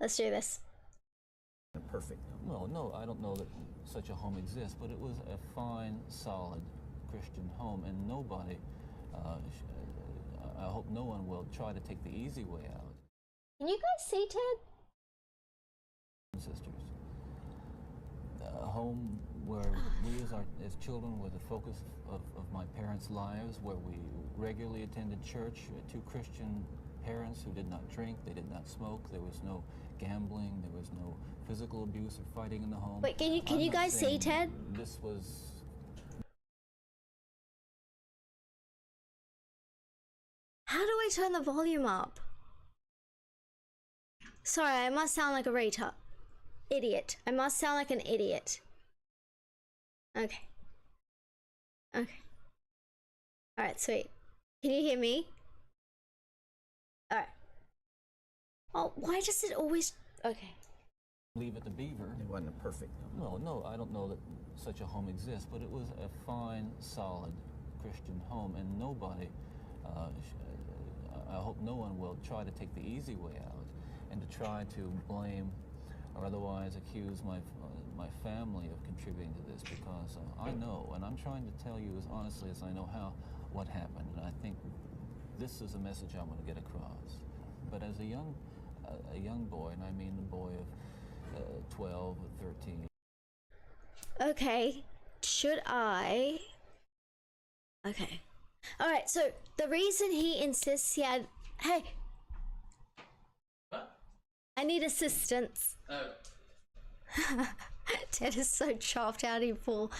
Let's do this. Perfect. Well, no, I don't know that such a home exists, but it was a fine, solid Christian home, and nobody, I hope no one will try to take the easy way out. Can you guys see Ted? Sisters. A home where we as children were the focus of my parents' lives, where we regularly attended church, two Christian parents who did not drink, they did not smoke, there was no gambling, there was no physical abuse or fighting in the home. Wait, can you guys see Ted? This was... How do I turn the volume up? Sorry, I must sound like a retard. Idiot. I must sound like an idiot. Okay. Okay. Alright, sweet. Can you hear me? Alright. Oh, why does it always... Okay. Leave it to Beaver. It wasn't a perfect home. Well, no, I don't know that such a home exists, but it was a fine, solid Christian home, and nobody, I hope no one will try to take the easy way out and to try to blame or otherwise accuse my family of contributing to this, because I know, and I'm trying to tell you as honestly as I know what happened, and I think this is a message I want to get across. But as a young boy, and I mean a boy of 12 or 13. Okay, should I? Okay. Alright, so the reason he insists he had. Hey! What? I need assistance. Oh. Ted is so chopped out he full.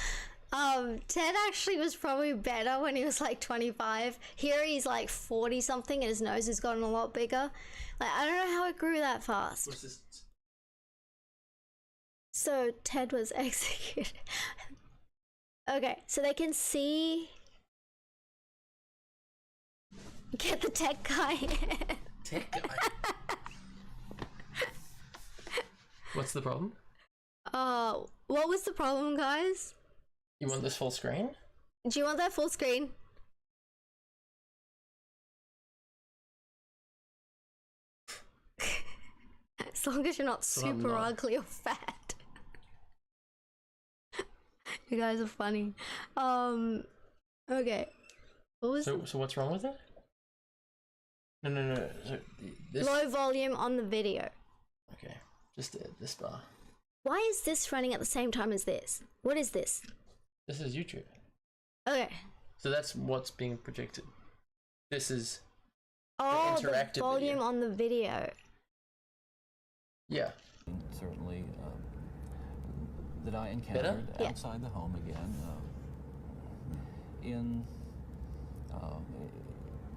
Ted actually was probably better when he was like 25. Here he's like 40 something and his nose has gotten a lot bigger. Like, I don't know how it grew that fast. What's this? So Ted was executed. Okay, so they can see. Get the tech guy. Tech guy. What's the problem? What was the problem, guys? You want this full screen? Do you want that full screen? As long as you're not super ugly or fat. You guys are funny. Okay. What was So what's wrong with it? No. So this. low volume on the video? Okay, just this bar. Why is this running at the same time as this? What is this? This is YouTube. Okay. So that's what's being projected. This is Oh, the interactive volume video. on the video. Yeah. Certainly that I encountered Yeah. outside the home again, in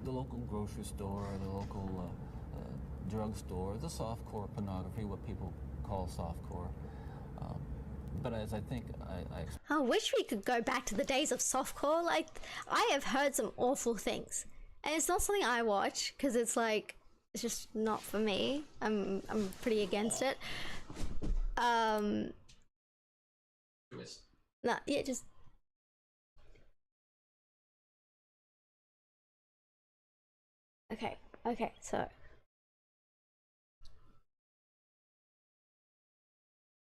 the local grocery store, the local drugstore, the softcore pornography, what people call softcore. But as I think I wish we could go back to the days of softcore. Like, I have heard some awful things, and it's not something I watch because it's like it's just not for me. I'm pretty against it. No, yeah, just. Okay, so.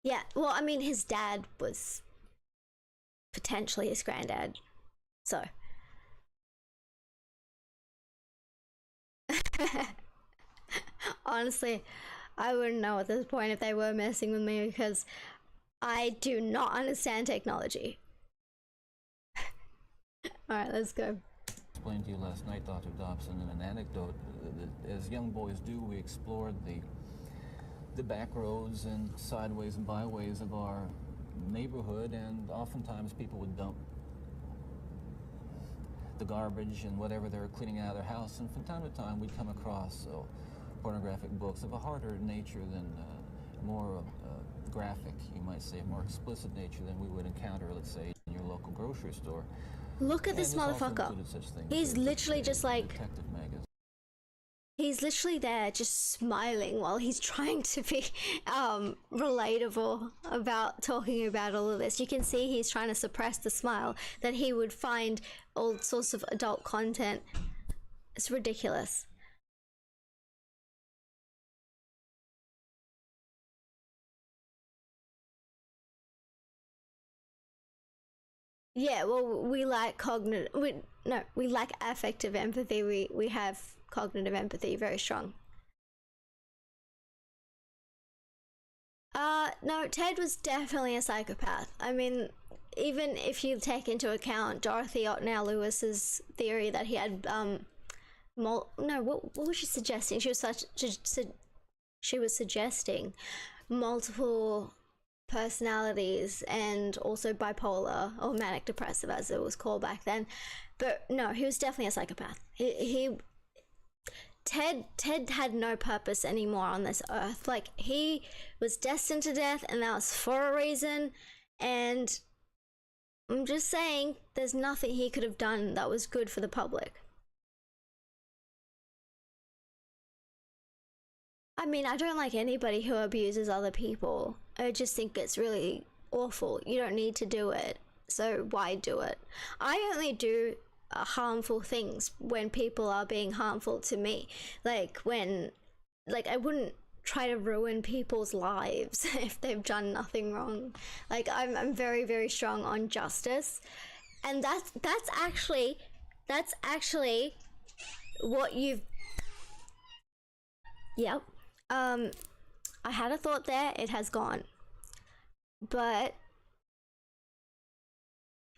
Yeah, well, I mean, his dad was potentially his granddad, so. Honestly, I wouldn't know at this point if they were messing with me because I do not understand technology. Alright, let's go. explained to you last night, Dr. Dobson, in an anecdote, that as young boys do, we explored the back roads and sideways and byways of our neighborhood, and oftentimes people would dump the garbage and whatever they were cleaning out of their house, and from time to time we'd come across pornographic books of a harder nature than more graphic, you might say, more explicit nature than we would encounter, let's say, in your local grocery store. Look at this motherfucker. He's literally just like, detective magazine. he's literally there just smiling while he's trying to be relatable about talking about all of this. You can see he's trying to suppress the smile that he would find all sorts of adult content. It's ridiculous. Yeah, well, we lack we lack affective empathy. We have cognitive empathy very strong. No, Ted was definitely a psychopath. I mean, even if you take into account Dorothy Otnow Lewis's theory that he had what was she suggesting? She was suggesting multiple personalities and also bipolar or manic depressive as it was called back then. But no, he was definitely a psychopath. Ted had no purpose anymore on this earth. Like, he was destined to death, and that was for a reason. And I'm just saying, there's nothing he could have done that was good for the public. I mean, I don't like anybody who abuses other people. I just think it's really awful. You don't need to do it, so why do it? I only do harmful things when people are being harmful to me. Like, when, like, I wouldn't try to ruin people's lives if they've done nothing wrong. Like I'm very, very strong on justice, and that's actually what you've. Yep. I had a thought there. It has gone. But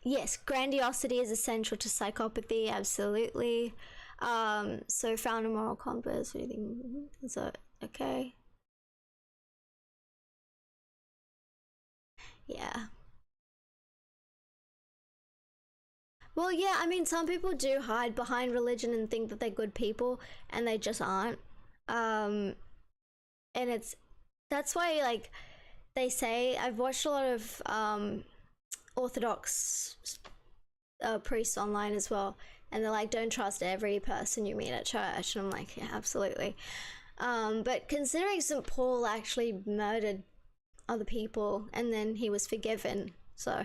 yes, grandiosity is essential to psychopathy. Absolutely. So found a moral compass. Is that okay? Yeah. Well, yeah, I mean, some people do hide behind religion and think that they're good people, and they just aren't. And that's why, like, they say, I've watched a lot of Orthodox priests online as well, and they're like, don't trust every person you meet at church. And I'm like, yeah, absolutely. But considering St. Paul actually murdered other people and then he was forgiven, so.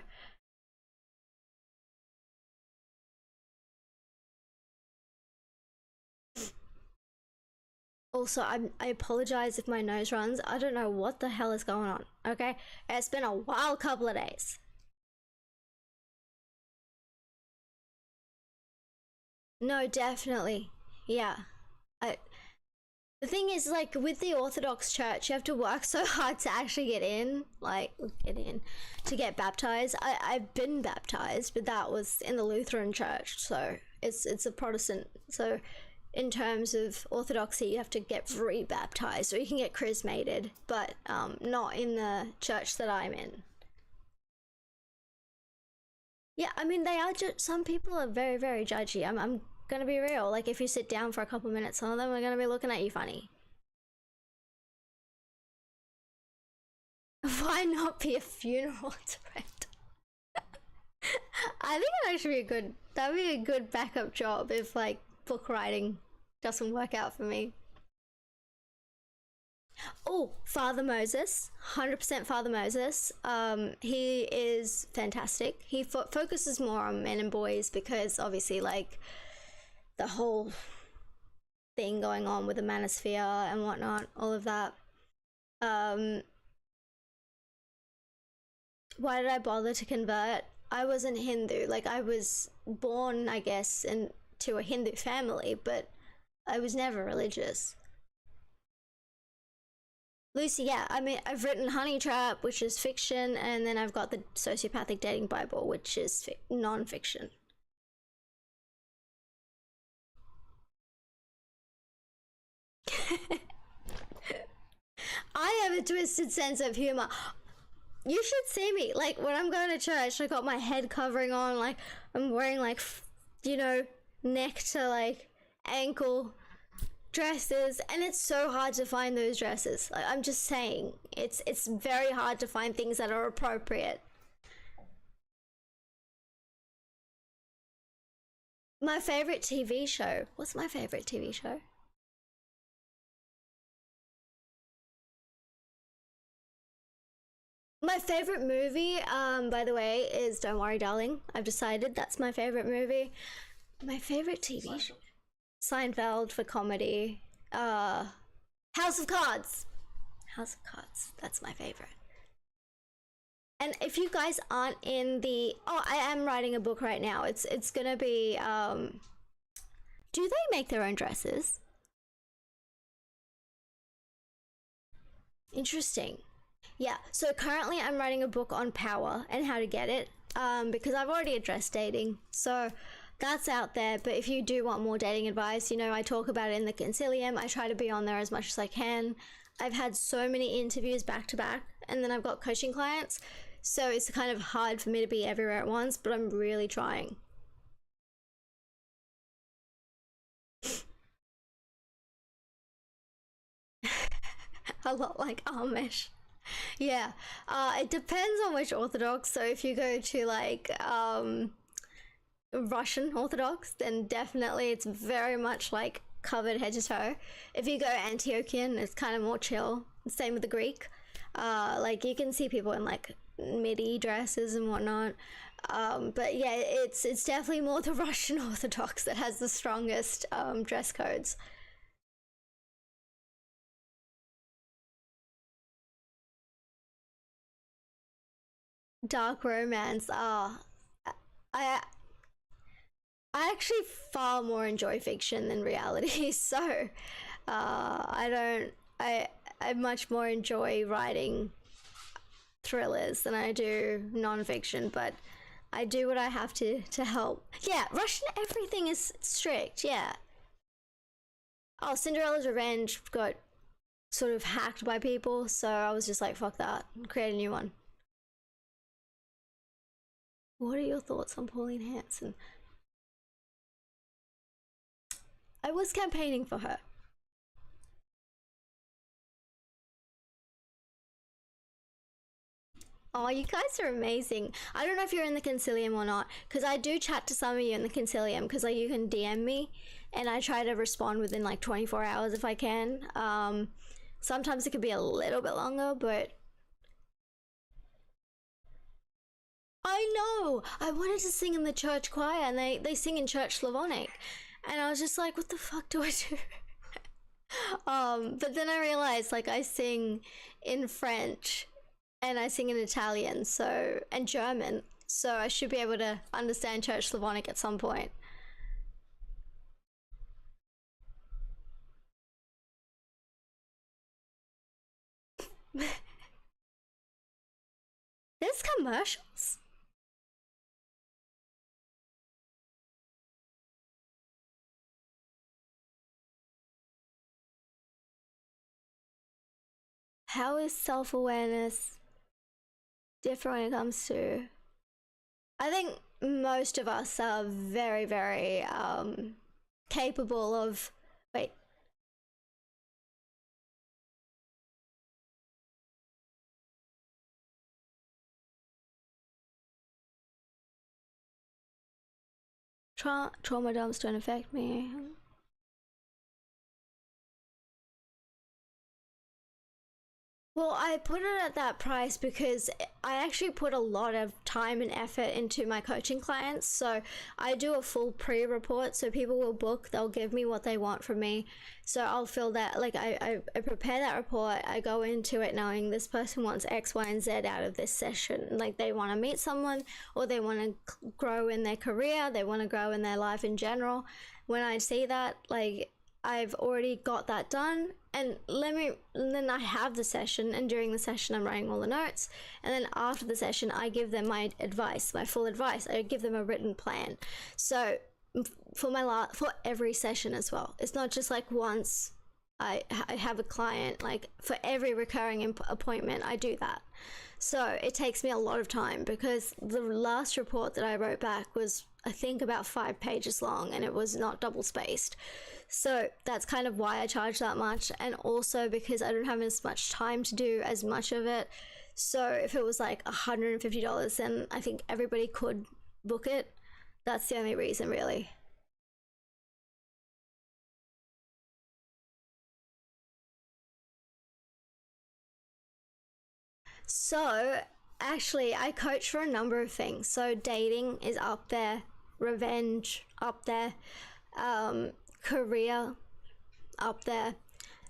Also, I apologize if my nose runs. I don't know what the hell is going on, okay? It's been a wild couple of days. No, definitely. Yeah. The thing is, like, with the Orthodox Church, you have to work so hard to actually get in, to get baptized. I've been baptized, but that was in the Lutheran Church, so it's a Protestant. So in terms of Orthodoxy, you have to get re-baptized, or you can get chrismated, but not in the church that I'm in. Yeah, I mean, they are some people are very, very judgy. I'm gonna be real. Like, if you sit down for a couple minutes, some of them are gonna be looking at you funny. Why not be a funeral director? I think that'd be a good backup job if, like, book writing doesn't work out for me. Oh, Father Moses, 100% Father Moses. He is fantastic. He focuses more on men and boys because obviously, like, the whole thing going on with the manosphere and whatnot, all of that. Why did I bother to convert? I wasn't Hindu. Like, I was born, I guess, into a Hindu family, but I was never religious. Lucy, yeah, I mean, I've written Honey Trap, which is fiction, and then I've got the Sociopathic Dating Bible, which is non-fiction. I have a twisted sense of humor. You should see me, like, when I'm going to church, I got my head covering on, like, I'm wearing, like, you know, neck to, like, ankle dresses, and it's so hard to find those dresses. Like, I'm just saying, it's very hard to find things that are appropriate. My favorite TV show. What's my favorite TV show? My favorite movie, by the way, is Don't Worry Darling. I've decided that's my favorite movie. My favorite TV show? Seinfeld for comedy. House of Cards. House of Cards. That's my favorite. And if you guys aren't in the... Oh, I am writing a book right now. It's gonna be... Do they make their own dresses? Interesting. Yeah, so currently I'm writing a book on power and how to get it, because I've already addressed dating, so that's out there. But if you do want more dating advice, you know, I talk about it in the Concilium. I try to be on there as much as I can. I've had so many interviews back to back, and then I've got coaching clients, so it's kind of hard for me to be everywhere at once, but I'm really trying. A lot like Amish. Yeah, it depends on which Orthodox. So if you go to, like, Russian Orthodox, then definitely it's very much like covered head to toe. If you go Antiochian, it's kind of more chill. Same with the Greek. Like, you can see people in, like, midi dresses and whatnot. But yeah, it's definitely more the Russian Orthodox that has the strongest dress codes. dark romance. I I actually far more enjoy fiction than reality, so I don't. I much more enjoy writing thrillers than I do non-fiction, but I do what I have to help. Yeah, Russian everything is strict. Yeah. Oh, Cinderella's Revenge got sort of hacked by people, so I was just like, fuck that, create a new one. What are your thoughts on Pauline Hanson? I was campaigning for her. Oh, you guys are amazing. I don't know if you're in the Concilium or not, because I do chat to some of you in the Concilium, because like you can DM me, and I try to respond within like 24 hours if I can. Sometimes it could be a little bit longer, but I know I wanted to sing in the church choir, and they sing in church Slavonic, and I was just like, what the fuck do I do? But then I realized like I sing in French and I sing in Italian, so and German, so I should be able to understand Church Slavonic at some point. There's commercials. How is self-awareness different when it comes to? I think most of us are very, very capable of. Wait. Trauma dumps don't affect me. Well, I put it at that price because I actually put a lot of time and effort into my coaching clients. So I do a full pre-report. So people will book, they'll give me what they want from me. So I'll fill that, like I prepare that report. I go into it knowing this person wants X, Y, and Z out of this session. Like they want to meet someone, or they want to grow in their career, they want to grow in their life in general. When I see that, like I've already got that done, and then I have the session, and during the session I'm writing all the notes, and then after the session I give them my advice, my full advice. I give them a written plan. So for every session as well, it's not just like once I have a client, like for every recurring appointment I do that. So it takes me a lot of time, because the last report that I wrote back was, I think, about 5 pages long, and it was not double spaced. So that's kind of why I charge that much, and also because I don't have as much time to do as much of it. So if it was like $150, then I think everybody could book it. That's the only reason, really. So actually, I coach for a number of things. So dating is up there, revenge up there, career up there.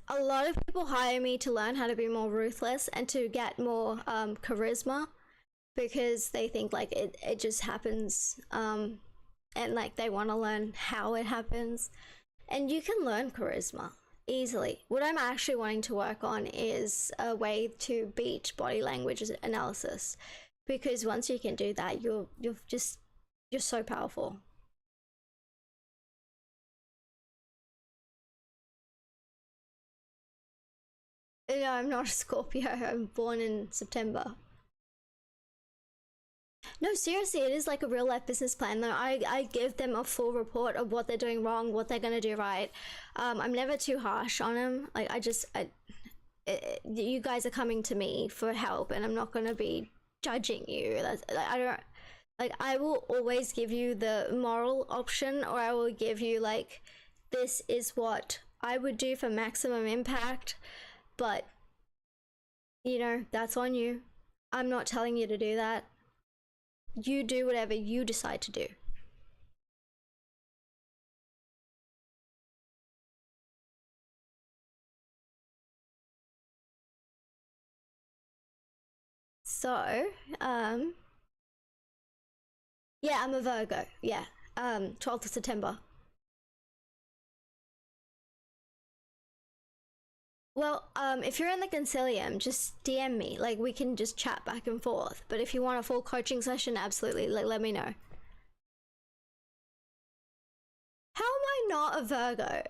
A lot of people hire me to learn how to be more ruthless and to get more charisma, because they think like it just happens, and like they want to learn how it happens. And you can learn charisma easily. What I'm actually wanting to work on is a way to beat body language analysis, because once you can do that, you're so powerful. No, I'm not a Scorpio. I'm born in September. No, seriously, it is like a real life business plan. Though I give them a full report of what they're doing wrong, what they're gonna do right. I'm never too harsh on them. Like you guys are coming to me for help, and I'm not gonna be judging you. I don't like. I will always give you the moral option, or I will give you like, this is what I would do for maximum impact, but that's on you. I'm not telling you to do that. You do whatever you decide to do. So, yeah, I'm a Virgo. Yeah, 12th of September. Well, if you're in the Concilium, just DM me. Like, we can just chat back and forth. But if you want a full coaching session, absolutely, like, let me know. How am I not a Virgo?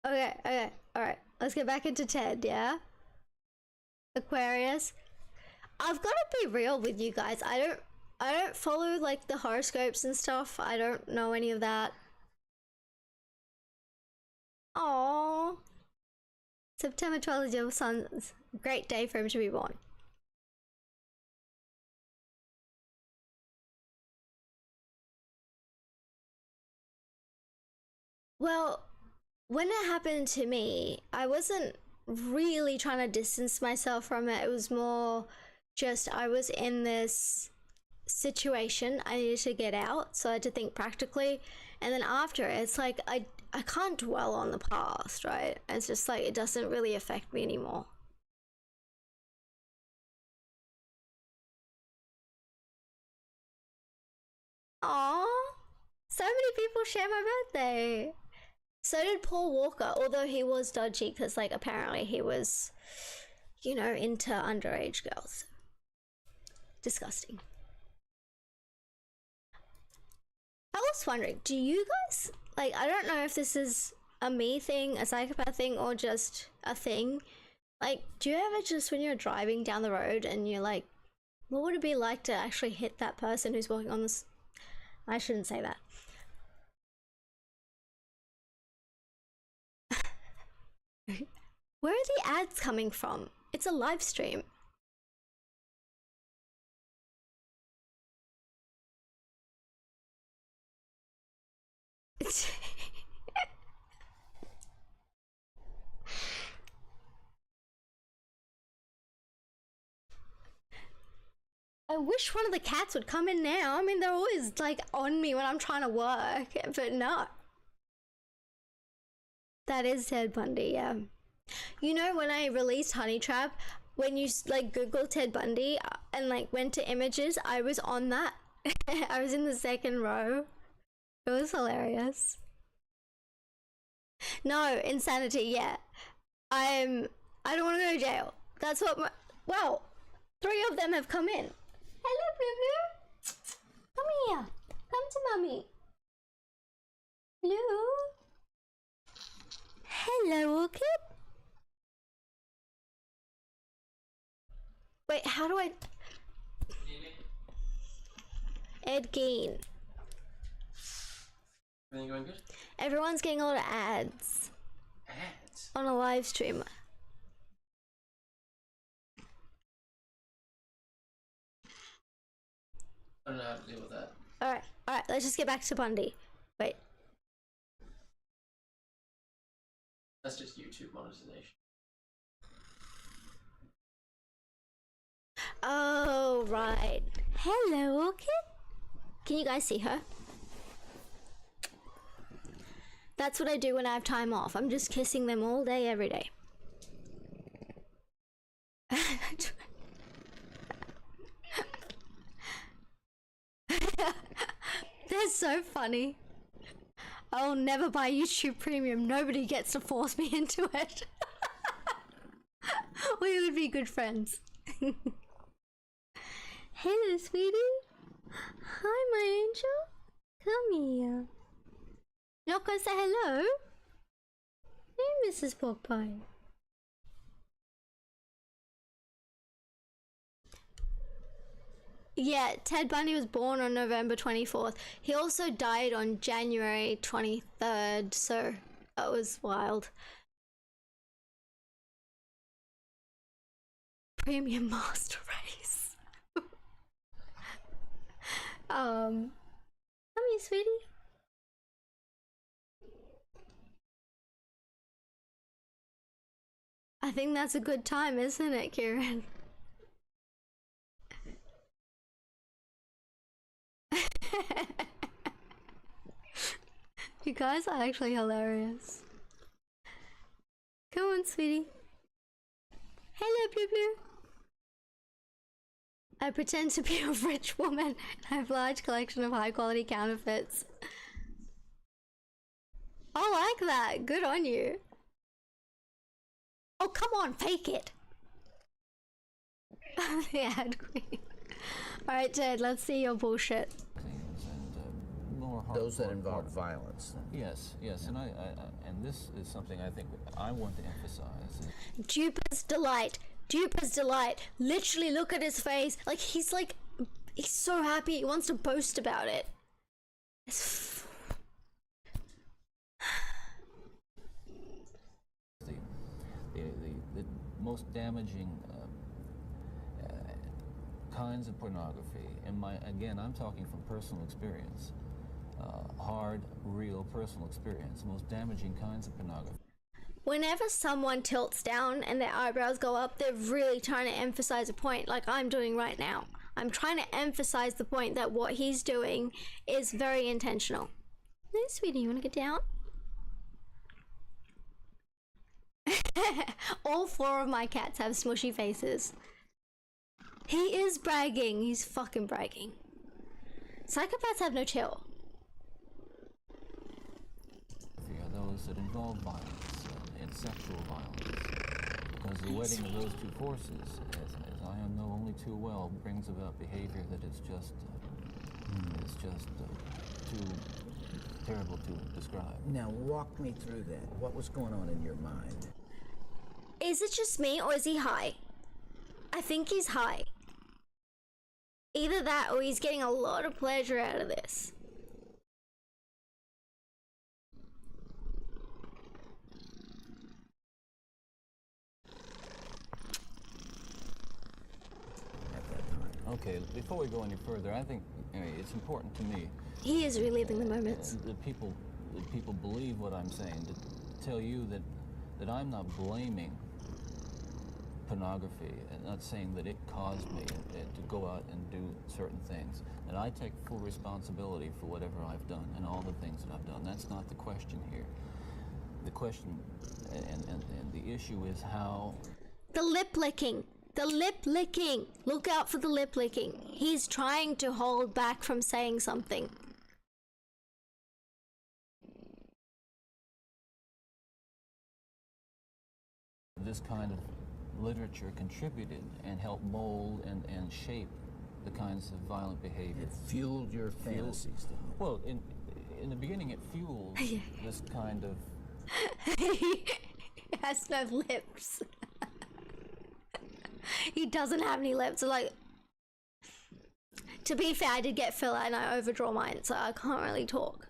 Okay, alright. Let's get back into Ted, yeah? Aquarius. I've got to be real with you guys. I don't follow, like, the horoscopes and stuff. I don't know any of that. Aww. September 12th is your son's great day for him to be born. Well, when it happened to me, I wasn't really trying to distance myself from it. It was more just I was in this situation I needed to get out, so I had to think practically. And then after, it's like I can't dwell on the past, right? It's just like it doesn't really affect me anymore. Aww, so many people share my birthday. So did Paul Walker, although he was dodgy because, like, apparently he was, you know, into underage girls. Disgusting. I was wondering, do you guys, like, I don't know if this is a me thing, a psychopath thing, or just a thing. Like, do you ever just, when you're driving down the road and you're like, what would it be like to actually hit that person who's walking on this? I shouldn't say that. Where are the ads coming from? It's a live stream. I wish one of the cats would come in now. I mean, they're always like on me when I'm trying to work, but no. That is Ted Bundy, yeah. You know, when I released Honey Trap, when you like Google Ted Bundy and like went to images, I was on that. I was in the second row. It was hilarious. No, insanity, yeah. I don't want to go to jail. That's what my, wow, 3 of them have come in. Hello, Blue Blue. Come here. Come to mommy. Blue. Hello, Orchid. Wait, how do I... Ed Gein. Everything going good? Everyone's getting a lot of ads. Ads? On a live stream. I don't know how to deal with that. Alright, let's just get back to Bundy. Wait. That's just YouTube monetization. Oh, right. Hello, Orchid. Can you guys see her? That's what I do when I have time off. I'm just kissing them all day, every day. They're so funny. I'll never buy YouTube Premium. Nobody gets to force me into it. We would be good friends. Hello, sweetie. Hi, my angel. Come here. You're not gonna say hello? Hey, Mrs. Porkpie. Yeah, Ted Bundy was born on November 24th. He also died on January 23rd, so that was wild. Premium Master Race. Come here, sweetie. I think that's a good time, isn't it, Kieran? You guys are actually hilarious. Come on, sweetie. Hello, Blue Blue. I pretend to be a rich woman and have a large collection of high quality counterfeits. I like that. Good on you. Oh, come on, fake it. The ad queen. Alright, Jed, let's see your bullshit. And more Those that hardcore involve part. violence. Yes, yes, and and this is something I think I want to emphasize. Duper's delight. Duper's delight. Literally look at his face. He's so happy. He wants to boast about it. The most damaging kinds of pornography, and again, I'm talking from personal experience, hard, real personal experience, most damaging kinds of pornography. Whenever someone tilts down and their eyebrows go up, they're really trying to emphasize a point, like I'm doing right now. I'm trying to emphasize the point that what he's doing is very intentional. Hey, sweetie, you want to get down? All 4 of my cats have smushy faces. He is bragging. He's fucking bragging. Psychopaths have no chill. Are those that involve violence and sexual violence, because the wedding of those two forces, as I know only too well, brings about behavior that is just too terrible to describe. Now walk me through that. What was going on in your mind? Is it just me or is he high? I think he's high. Either that or he's getting a lot of pleasure out of this. At that time. Okay, before we go any further, I think it's important to me. He is reliving the moments. That people believe what I'm saying, to tell you that I'm not blaming pornography and not saying that it caused me to go out and do certain things. And I take full responsibility for whatever I've done and all the things that I've done. That's not the question here. The question and the issue is how... The lip licking. The lip licking. Look out for the lip licking. He's trying to hold back from saying something. This kind of literature contributed and helped mold and shape the kinds of violent behavior. It fueled your fantasies, didn't it? Well, in the beginning, it fueled this kind of... He has no lips. He doesn't have any lips. So to be fair, I did get filler and I overdraw mine, so I can't really talk.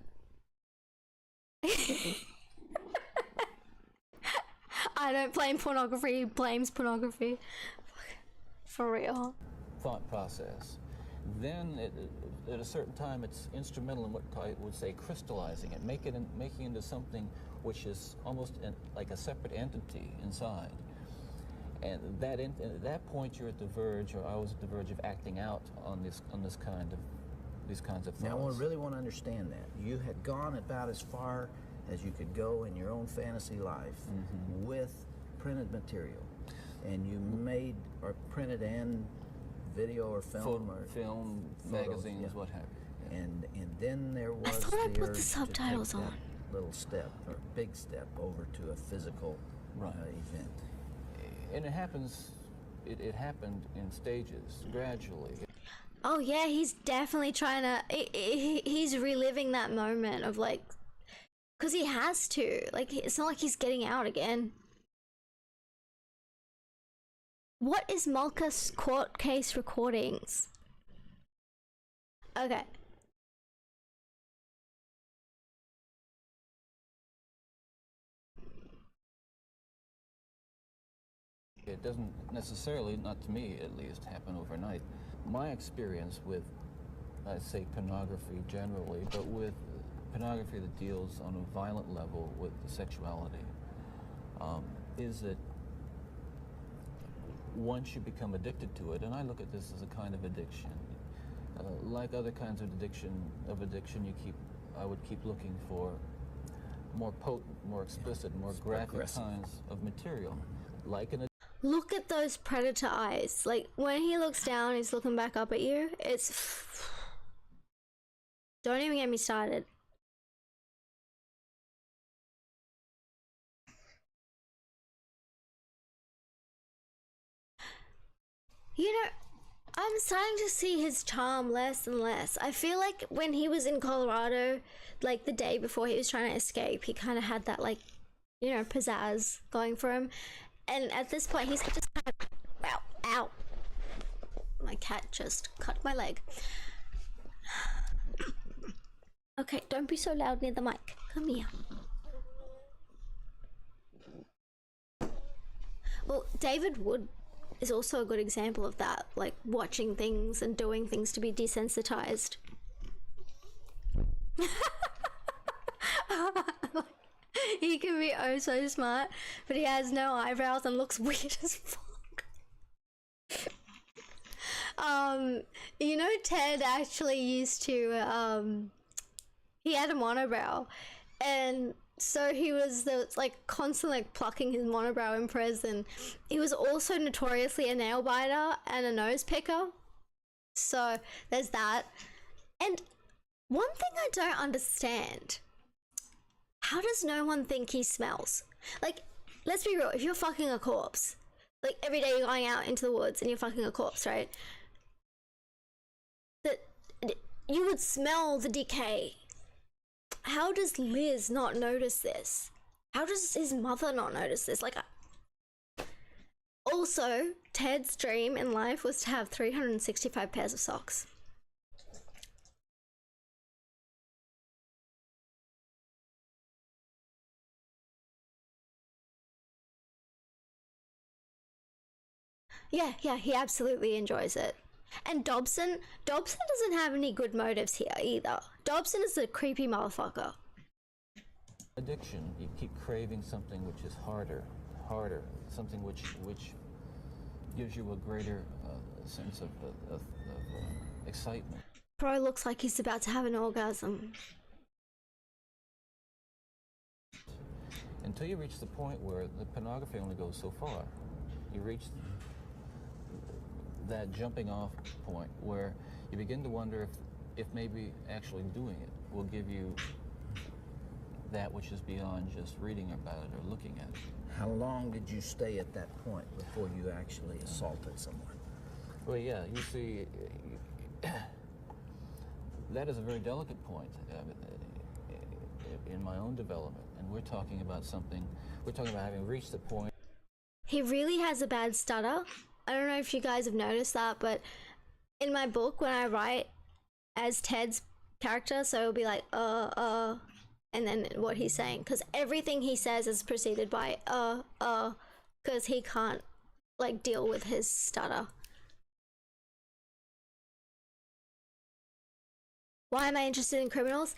I don't blame pornography, he blames pornography. For real. Thought process. Then, at a certain time, it's instrumental in what I would say crystallizing it, making into something which is almost like a separate entity inside. And at that point, you're at the verge, or I was at the verge of acting out on these kinds of thoughts. Now, I really want to understand that. You had gone about as far as you could go in your own fantasy life with printed material, and you made or printed and video or film film, photos, magazines, yeah. what have you. And then there was I thought I the put urge the subtitles to take on. that little step or big step over to a physical event. And it happens. It happened in stages, gradually. Oh yeah, he's definitely trying to. He's reliving that moment of because he has to. It's not like he's getting out again. What is Malka's court case recordings? Okay. It doesn't necessarily, not to me at least, happen overnight. My experience with, I'd say, pornography generally, but with pornography that deals on a violent level with sexuality, is that once you become addicted to it, and I look at this as a kind of addiction, like other kinds of addiction, I would keep looking for more potent, more explicit, more graphic Aggressive. kinds of material, like an look at those predator eyes. Like, when he looks down, he's looking back up at you. It's... Don't even get me started. You know, I'm starting to see his charm less and less. I feel like when he was in Colorado, like the day before he was trying to escape, he kind of had that, like, you know, pizzazz going for him. And at this point, he's just kind of... Ow, ow. My cat just cut my leg. Okay, don't be so loud near the mic. Come here. Well, David Wood is also a good example of that, like watching things and doing things to be desensitized. He can be oh so smart, but he has no eyebrows and looks weird as fuck. You know, Ted actually used to he had a monobrow, and so he was like constantly like plucking his monobrow in prison. He was also notoriously a nail biter and a nose picker. So there's that. And one thing I don't understand, how does no one think he smells? Like, let's be real, if you're fucking a corpse, like every day you're going out into the woods and you're fucking a corpse, right? That you would smell the decay. How does Liz not notice this? How does his mother not notice this? Like, also, Ted's dream in life was to have 365 pairs of socks. Yeah, he absolutely enjoys it. And Dobson doesn't have any good motives here either. Dobson is a creepy motherfucker. Addiction, you keep craving something which is harder, something which gives you a greater sense of excitement. Bro looks like he's about to have an orgasm. Until you reach the point where the pornography only goes so far. You reach that jumping off point where you begin to wonder if maybe actually doing it will give you that which is beyond just reading about it or looking at it. How long did you stay at that point before you actually assaulted someone? Well, yeah, you see, that is a very delicate point in my own development, and we're talking about having reached the point. He really has a bad stutter. I don't know if you guys have noticed that, but in my book, when I write as Ted's character, so it'll be like, and then what he's saying, because everything he says is preceded by, because he can't, like, deal with his stutter. Why am I interested in criminals?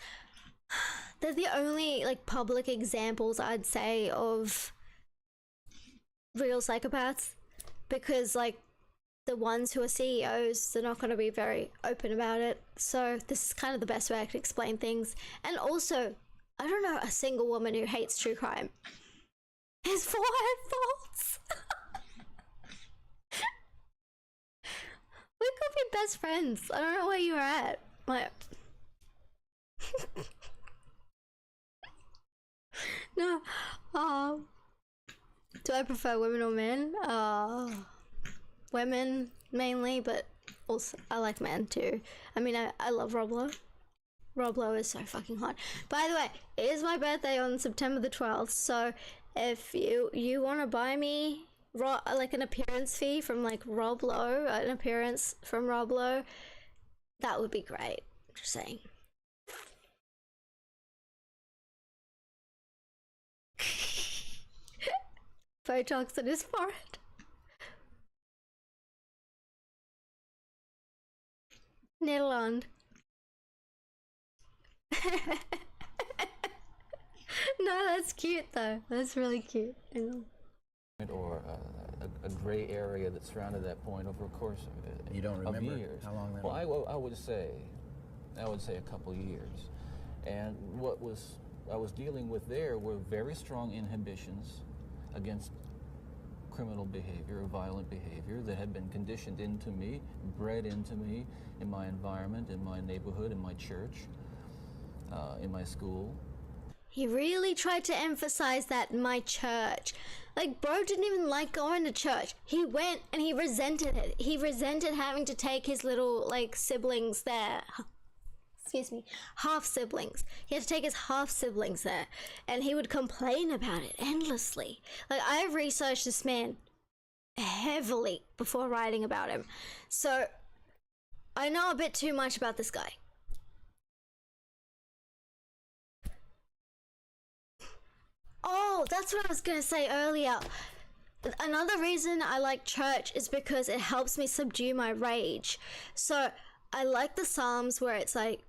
They're the only, like, public examples, I'd say, of real psychopaths. Because, like, the ones who are CEOs, they're not going to be very open about it. So this is kind of the best way I can explain things. And also, I don't know a single woman who hates true crime. His forehead faults. We could be best friends. I don't know where you're at. Like... No. Do I prefer women or men? Women mainly, but also I like men too. I mean, I love Rob Lowe. Rob Lowe is so fucking hot. By the way, it is my birthday on September the 12th, so if you want to buy me like an appearance fee from like Rob Lowe, an appearance from Rob Lowe, that would be great. Just saying. Botox in his forehead. Nederland. No, that's cute though. That's really cute. Or a gray area that surrounded that point over a course of You don't remember years. how long that was? was? I would say a couple years. And what I was dealing with there were very strong inhibitions against criminal behavior or violent behavior that had been conditioned into me, bred into me in my environment, in my neighborhood, in my church, in my school. He really tried to emphasize that my church. Like, bro didn't even like going to church. He went and he resented it. He resented having to take his little, like, siblings there. Excuse me, half siblings. He had to take his half siblings there. And he would complain about it endlessly. Like, I researched this man heavily before writing about him. So, I know a bit too much about this guy. Oh, that's what I was going to say earlier. Another reason I like church is because it helps me subdue my rage. So I like the Psalms where it's like,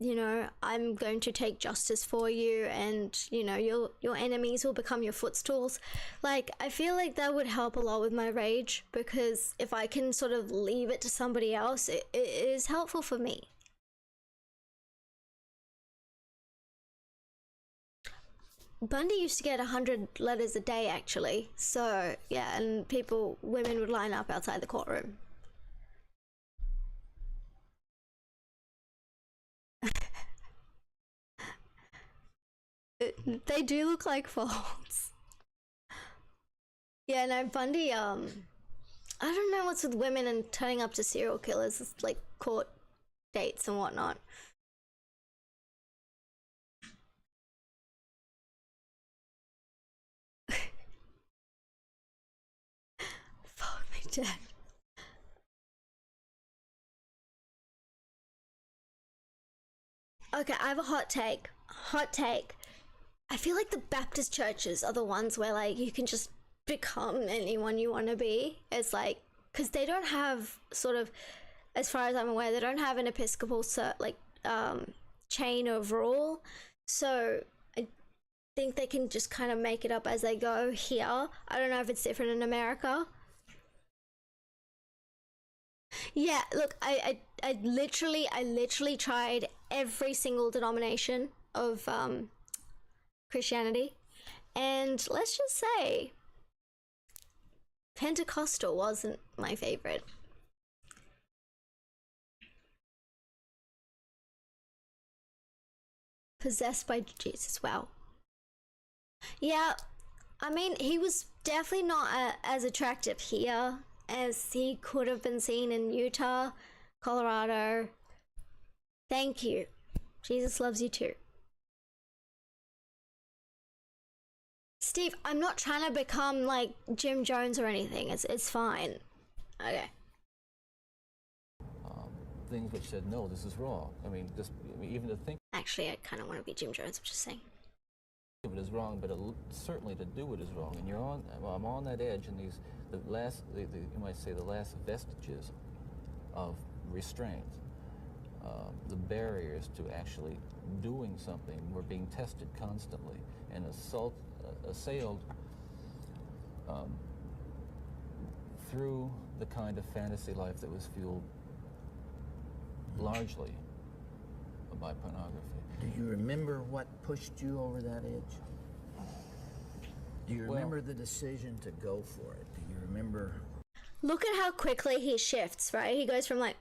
you know, I'm going to take justice for you, and, you know, your enemies will become your footstools. Like, I feel like that would help a lot with my rage, because if I can sort of leave it to somebody else, it is helpful for me. Bundy used to get 100 letters a day, actually. So, yeah, and women would line up outside the courtroom. They do look like folds. Yeah, no, Bundy, I don't know what's with women and turning up to serial killers. It's like court dates and whatnot. Fuck me dead. Okay, I have a hot take. Hot take. I feel like the Baptist churches are the ones where, like, you can just become anyone you want to be. It's like, because they don't have, sort of, as far as I'm aware, they don't have an Episcopal chain of rule. So I think they can just kind of make it up as they go here. I don't know if it's different in America. Yeah, look, I literally tried every single denomination of Christianity, and let's just say Pentecostal wasn't my favorite. Possessed by Jesus, wow. Yeah, I mean, he was definitely not as attractive here as he could have been seen in Utah, Colorado. Thank you. Jesus loves you too. Steve, I'm not trying to become like Jim Jones or anything. It's fine. Okay. Things which said, no, this is wrong. I mean, even to think Actually, I kind of want to be Jim Jones, I'm just saying. of it is wrong, but certainly to do it is wrong. And I'm on that edge, and you might say, the last vestiges of restraint, the barriers to actually doing something were being tested constantly and assailed through the kind of fantasy life that was fueled largely by pornography. Do you remember what pushed you over that edge? Do you remember the decision to go for it? Do you remember? Look at how quickly he shifts, right? He goes from like,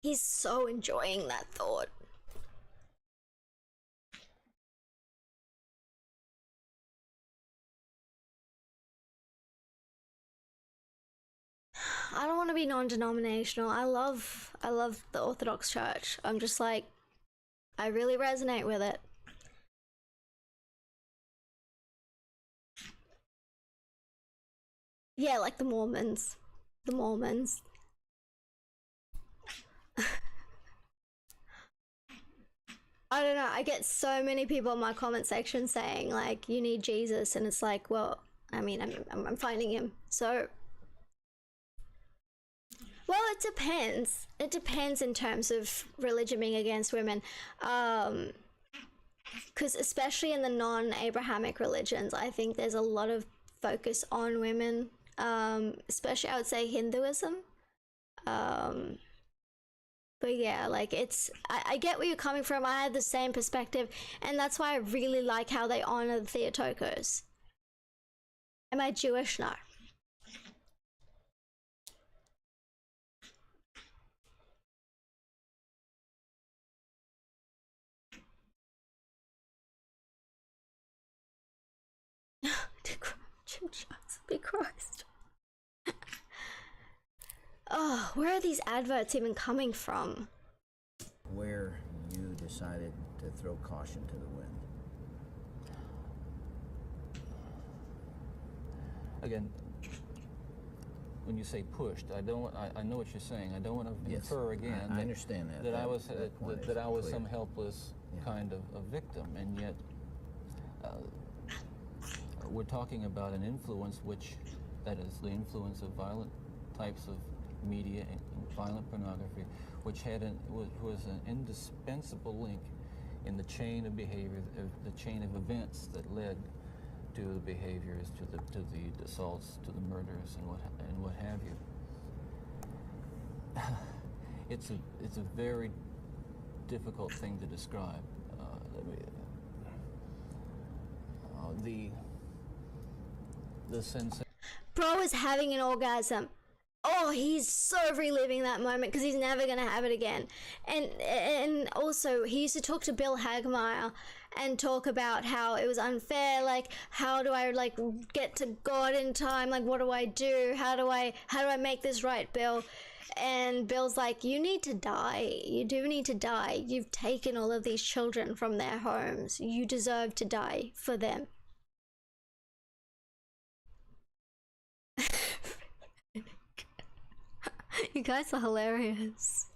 He's so enjoying that thought. I don't want to be non-denominational. I love the Orthodox Church. I'm just like, I really resonate with it. Yeah, like the Mormons. The Mormons. I don't know, I get so many people in my comment section saying like, you need Jesus, and it's like, well, I mean, I'm finding him. So, well, it depends. It depends in terms of religion being against women. Because especially in the non-Abrahamic religions, I think there's a lot of focus on women. Especially, I would say, Hinduism. But yeah, like I get where you're coming from. I had the same perspective, and that's why I really like how they honor the Theotokos. Am I Jewish? No. Be Christ. Oh, where are these adverts even coming from? Where you decided to throw caution to the wind. Again, when you say pushed, I don't. I know what you're saying. I don't want to Yes, infer again. I understand that. That I was point that is I was clear. some helpless kind of a victim, and yet we're talking about an influence, that is the influence of violent types of media and violent pornography, which was an indispensable link in the chain of behavior, the chain of events that led to the behaviors, to the assaults, to the murders, and what have you. It's a very difficult thing to describe. The sensation. Bro is having an orgasm. Oh, he's so reliving that moment because he's never gonna have it again. And also, he used to talk to Bill Hagmaier and talk about how it was unfair. Like, how do I like get to God in time? Like, what do I do? How do I make this right, Bill? And Bill's like, you need to die. You do need to die. You've taken all of these children from their homes. You deserve to die for them. You guys are hilarious.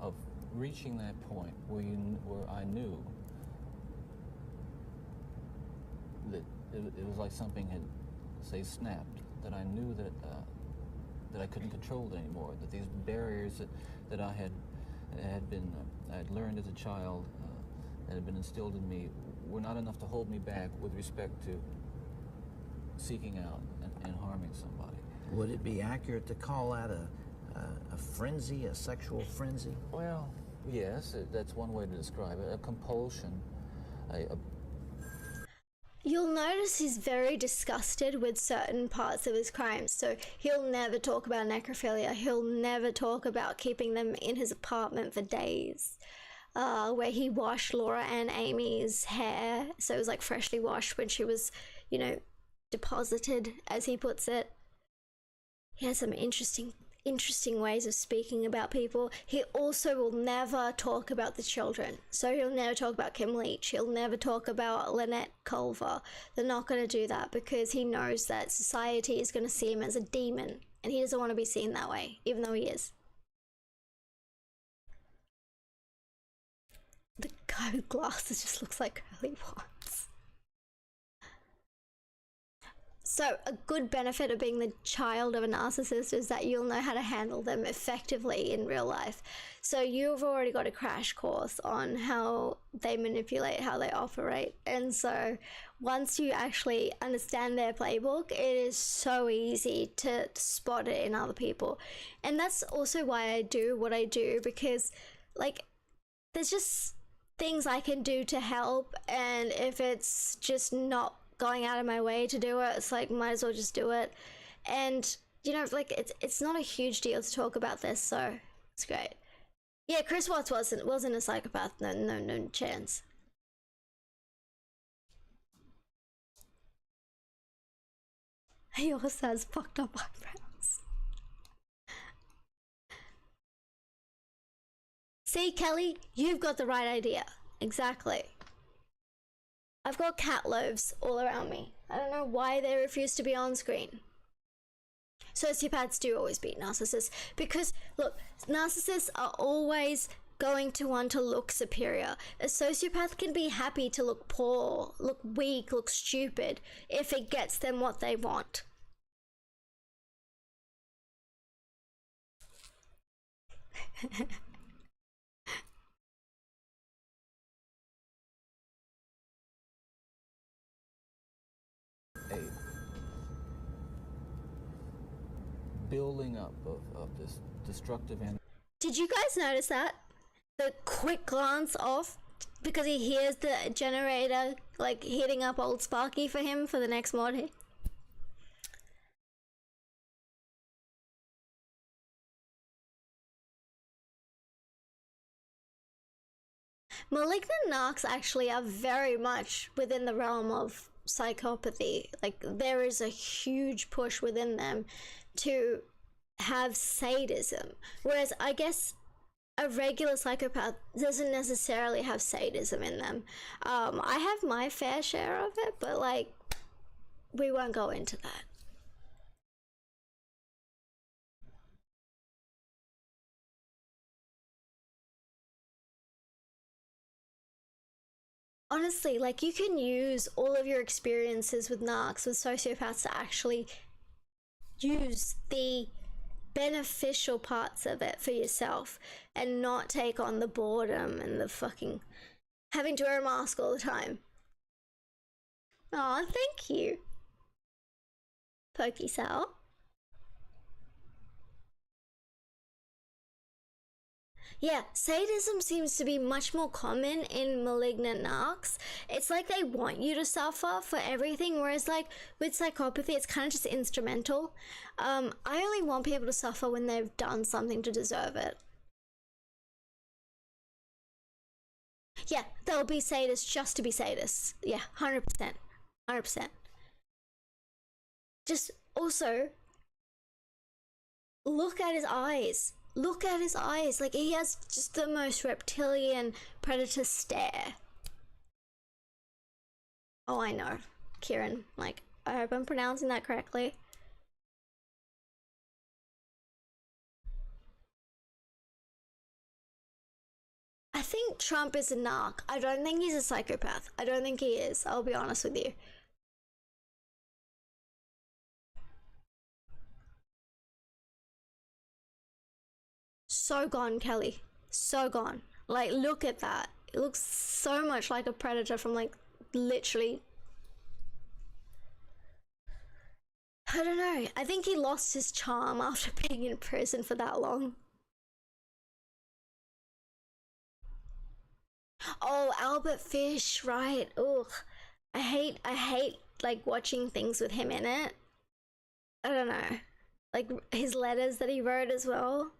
Of reaching that point where I knew that it was like something had, say, snapped. That I knew that I couldn't control it anymore. That these barriers that I had learned as a child, that had been instilled in me, were not enough to hold me back with respect to seeking out and harming somebody. Would it be accurate to call that a frenzy, a sexual frenzy? Well, yes, that's one way to describe it. A compulsion. You'll notice he's very disgusted with certain parts of his crimes. So he'll never talk about necrophilia. He'll never talk about keeping them in his apartment for days. Where he washed Laura and Amy's hair. So it was like freshly washed when she was, deposited, as he puts it. He has some interesting ways of speaking about people. He also will never talk about the children. So he'll never talk about Kim Leach. He'll never talk about Lynette Culver. They're not going to do that because he knows that society is going to see him as a demon. And he doesn't want to be seen that way, even though he is. The guy with glasses just looks like Curly Watts. So a good benefit of being the child of a narcissist is that you'll know how to handle them effectively in real life. So you've already got a crash course on how they manipulate, how they operate. And so once you actually understand their playbook, it is so easy to spot it in other people. And that's also why I do what I do, because there's just things I can do to help, and if it's just not going out of my way to do it, it's like, might as well just do it. And it's not a huge deal to talk about this, so it's great. Yeah, Chris Watts wasn't a psychopath. No chance. He also has fucked up eyebrows. See, Kelly, you've got the right idea. Exactly. I've got cat loaves all around me. I don't know why they refuse to be on screen. Sociopaths do always beat narcissists because, look, narcissists are always going to want to look superior. A sociopath can be happy to look poor, look weak, look stupid if it gets them what they want. A building up of this destructive energy. Did you guys notice that? The quick glance off because he hears the generator like hitting up old Sparky for him for the next mod. Malignant narcs actually are very much within the realm of psychopathy. Like, there is a huge push within them to have sadism, whereas I guess a regular psychopath doesn't necessarily have sadism in them. I have my fair share of it, but like, we won't go into that. Honestly, like, you can use all of your experiences with narcs, with sociopaths, to actually use the beneficial parts of it for yourself and not take on the boredom and the fucking having to wear a mask all the time. Aw, thank you, Pokey Sal. Yeah, sadism seems to be much more common in malignant narcs. It's like they want you to suffer for everything, whereas like with psychopathy, it's kind of just instrumental. I only want people to suffer when they've done something to deserve it. Yeah, they'll be sadists just to be sadists. Yeah, 100%. 100%. Just also, look at his eyes. Look at his eyes. Like, he has just the most reptilian predator stare. Oh, I know, Kieran. Like, I hope I'm pronouncing that correctly. I think Trump is a narc. I don't think he's a psychopath. I don't think he is. I'll be honest with you. So gone, Kelly. So gone. Like, look at that. It looks so much like a predator from, like, literally. I don't know. I think he lost his charm after being in prison for that long. Oh, Albert Fish, right. Ugh. I hate like watching things with him in it. I don't know. Like his letters that he wrote as well.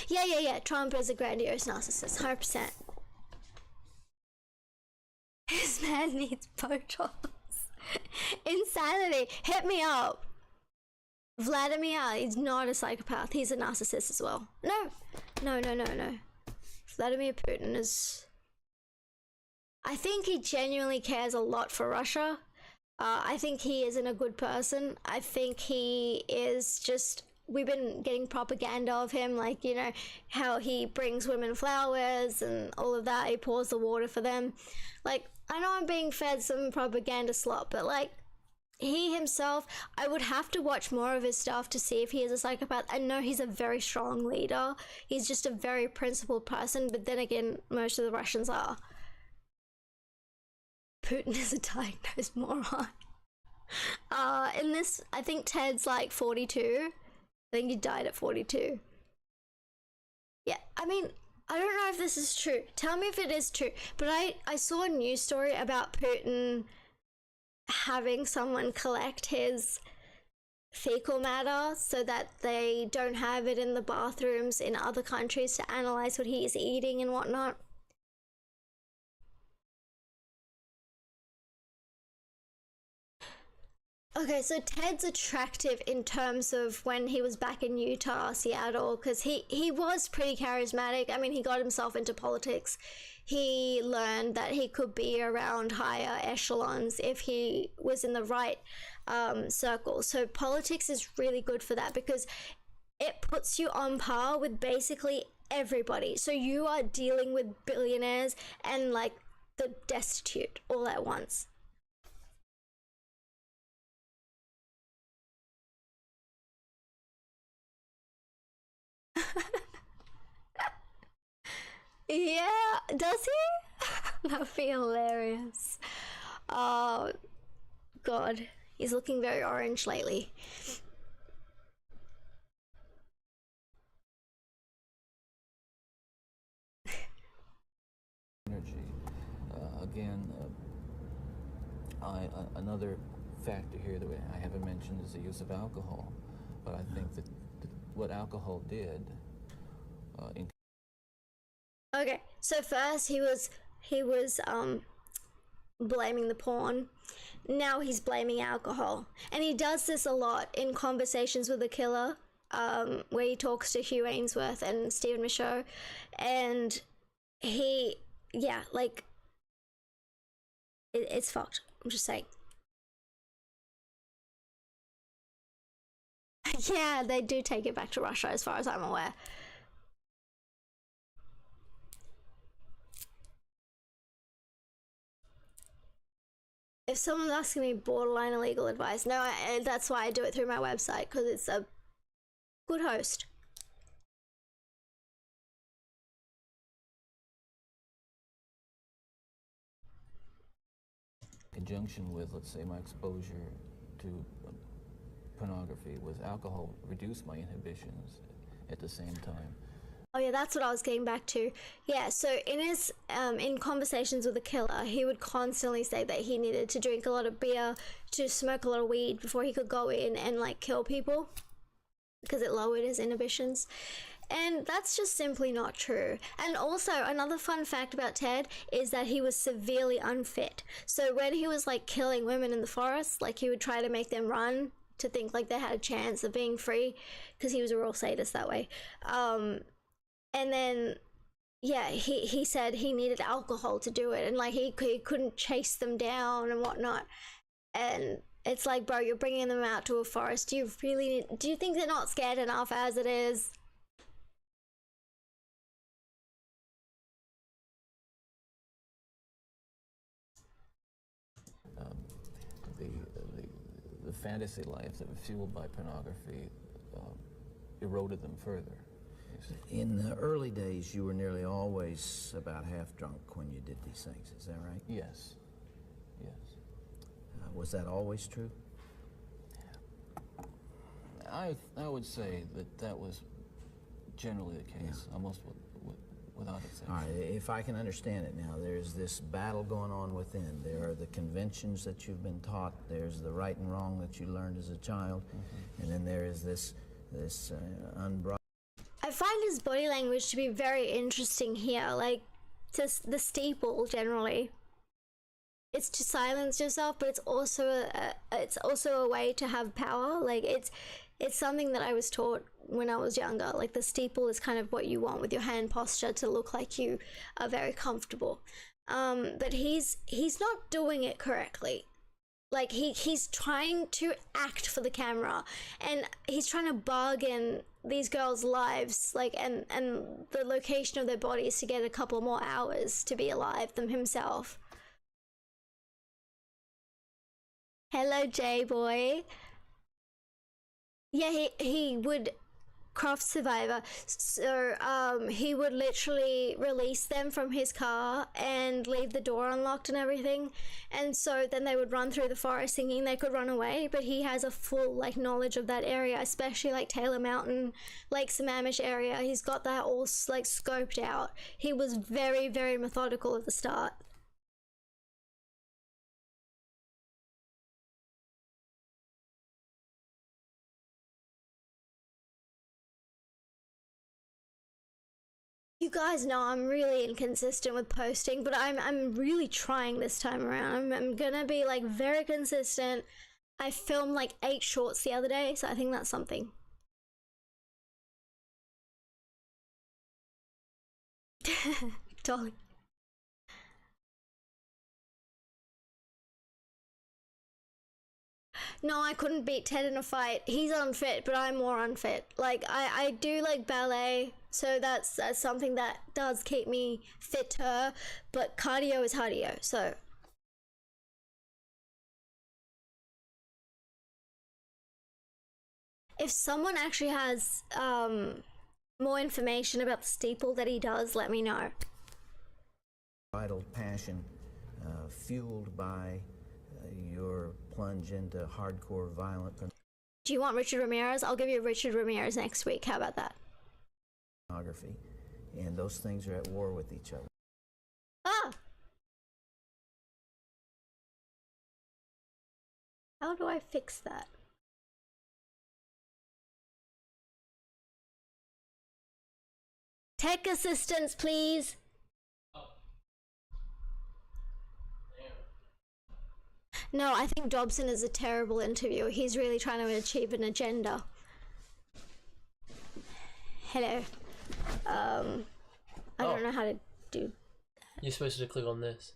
Yeah. Trump is a grandiose narcissist, 100%. His man needs Botox. Insanity. Hit me up. Vladimir is not a psychopath. He's a narcissist as well. No. Vladimir Putin is... I think he genuinely cares a lot for Russia. I think he isn't a good person. I think he is just... We've been getting propaganda of him, like, you know, how he brings women flowers and all of that. He pours the water for them. Like, I know I'm being fed some propaganda slop, but like, he himself, I would have to watch more of his stuff to see if he is a psychopath. I know he's a very strong leader. He's just a very principled person, but then again, most of the Russians are. Putin is a diagnosed moron. In this, I think Ted's like 42. I think he died at 42. Yeah, I mean, I don't know if this is true. Tell me if it is true. But I saw a news story about Putin having someone collect his fecal matter so that they don't have it in the bathrooms in other countries to analyze what he is eating and whatnot. Okay, so Ted's attractive in terms of when he was back in Utah, Seattle, because he was pretty charismatic. I mean, he got himself into politics. He learned that he could be around higher echelons if he was in the right circle. So politics is really good for that because it puts you on par with basically everybody. So you are dealing with billionaires and like the destitute all at once. Yeah, does he? That'd be hilarious. Oh, God. He's looking very orange lately. again, another factor here that I haven't mentioned is the use of alcohol. But I think that what alcohol did Okay, so first he was blaming the porn. Now he's blaming alcohol, and he does this a lot in Conversations with a Killer, where he talks to Hugh Ainsworth and Stephen Michaud, and it's fucked. I'm just saying. Yeah, they do take it back to Russia, as far as I'm aware. If someone's asking me borderline illegal advice, no, that's why I do it through my website, because it's a good host. in conjunction with, let's say, my exposure to pornography, was alcohol reduced my inhibitions at the same time. Oh yeah, that's what I was getting back to. Yeah, so in his in Conversations with a Killer, he would constantly say that he needed to drink a lot of beer, to smoke a lot of weed before he could go in and like kill people, because it lowered his inhibitions. And that's just simply not true. And also, another fun fact about Ted is that he was severely unfit. So when he was like killing women in the forest, like he would try to make them run to think like they had a chance of being free, because he was a real sadist that way. And then, yeah, he said he needed alcohol to do it, and like he couldn't chase them down and whatnot. And it's like, bro, you're bringing them out to a forest. Do you think they're not scared enough as it is? The fantasy life that was fueled by pornography eroded them further. In the early days, you were nearly always about half drunk when you did these things. Is that right? Yes. Yes. Was that always true? I would say that was generally the case, almost without exception. All right, if I can understand it now, there's this battle going on within. There are the conventions that you've been taught. There's the right and wrong that you learned as a child, and then there is this unbridled. I find his body language to be very interesting here, like just the steeple generally. It's to silence yourself, but it's also a way to have power. Like it's something that I was taught when I was younger. Like the steeple is kind of what you want with your hand posture, to look like you are very comfortable. But he's not doing it correctly. Like he's trying to act for the camera, and he's trying to bargain these girls' lives, like and the location of their bodies, to get a couple more hours to be alive them himself. Hello, J-Boy. Yeah, he would craft survivor, so he would literally release them from his car and leave the door unlocked and everything, and so then they would run through the forest thinking they could run away. But he has a full like knowledge of that area, especially like Taylor Mountain, Lake Sammamish area. He's got that all like scoped out. He was very, very methodical at the start. You guys know I'm really inconsistent with posting, but I'm really trying this time around. I'm gonna be like very consistent. I filmed like 8 shorts the other day, so I think that's something. Dolly. No, I couldn't beat Ted in a fight. He's unfit, but I'm more unfit. Like, I do like ballet, so that's something that does keep me fitter, but cardio is cardio, so. If someone actually has more information about the steeple that he does, let me know. Vital passion fueled by your plunge into hardcore violent Do you want Richard Ramirez? I'll give you Richard Ramirez next week. How about that? pornography, and those things are at war with each other. Ah! How do I fix that? Tech assistance, please. No, I think Dobson is a terrible interviewer. He's really trying to achieve an agenda. Hello. I don't know how to do. You're supposed to click on this.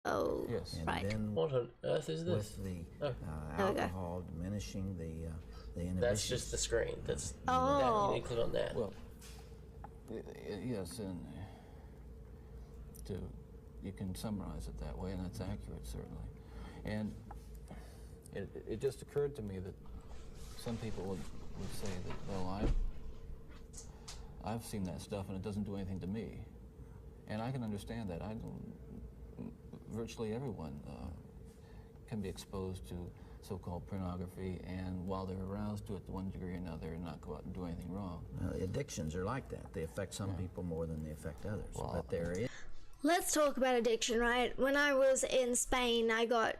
Oh, Yes. And right. then What on earth is this? with the Oh. There we go. alcohol diminishing the inhibitions. That's just the screen. That's that. Oh. You need to click on that. Well, yes, and you can summarize it that way, and that's accurate, certainly. And it just occurred to me that some people would say that, well, I've seen that stuff and it doesn't do anything to me. And I can understand that. Virtually everyone can be exposed to so-called pornography, and while they're aroused to it to one degree or another, not go out and do anything wrong. Addictions are like that. They affect some people more than they affect others. Well, but there is. Let's talk about addiction, right? When I was in Spain, I got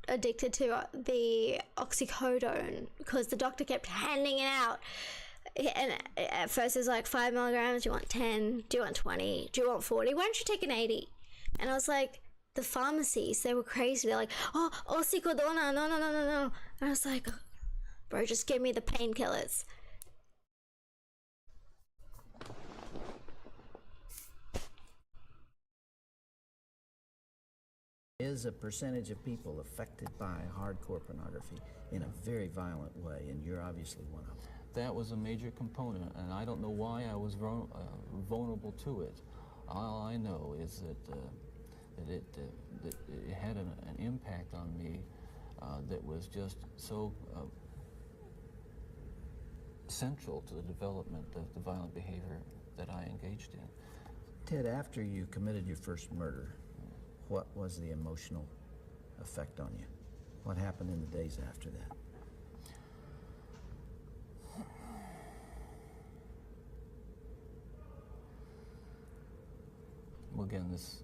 addicted to the oxycodone because the doctor kept handing it out. And at first it was like 5 milligrams. Do you want 10? Do you want 20? Do you want 40? Why don't you take an 80? And I was like, the pharmacies, they were crazy. They're like, oh, oxycodone, no. And I was like, bro, just give me the painkillers. Is a percentage of people affected by hardcore pornography in a very violent way, and you're obviously one of them. That was a major component, and I don't know why I was vulnerable to it. All I know is that it had an impact on me that was just so central to the development of the violent behavior that I engaged in. Ted, after you committed your first murder, what was the emotional effect on you? What happened in the days after that? Well, again, this...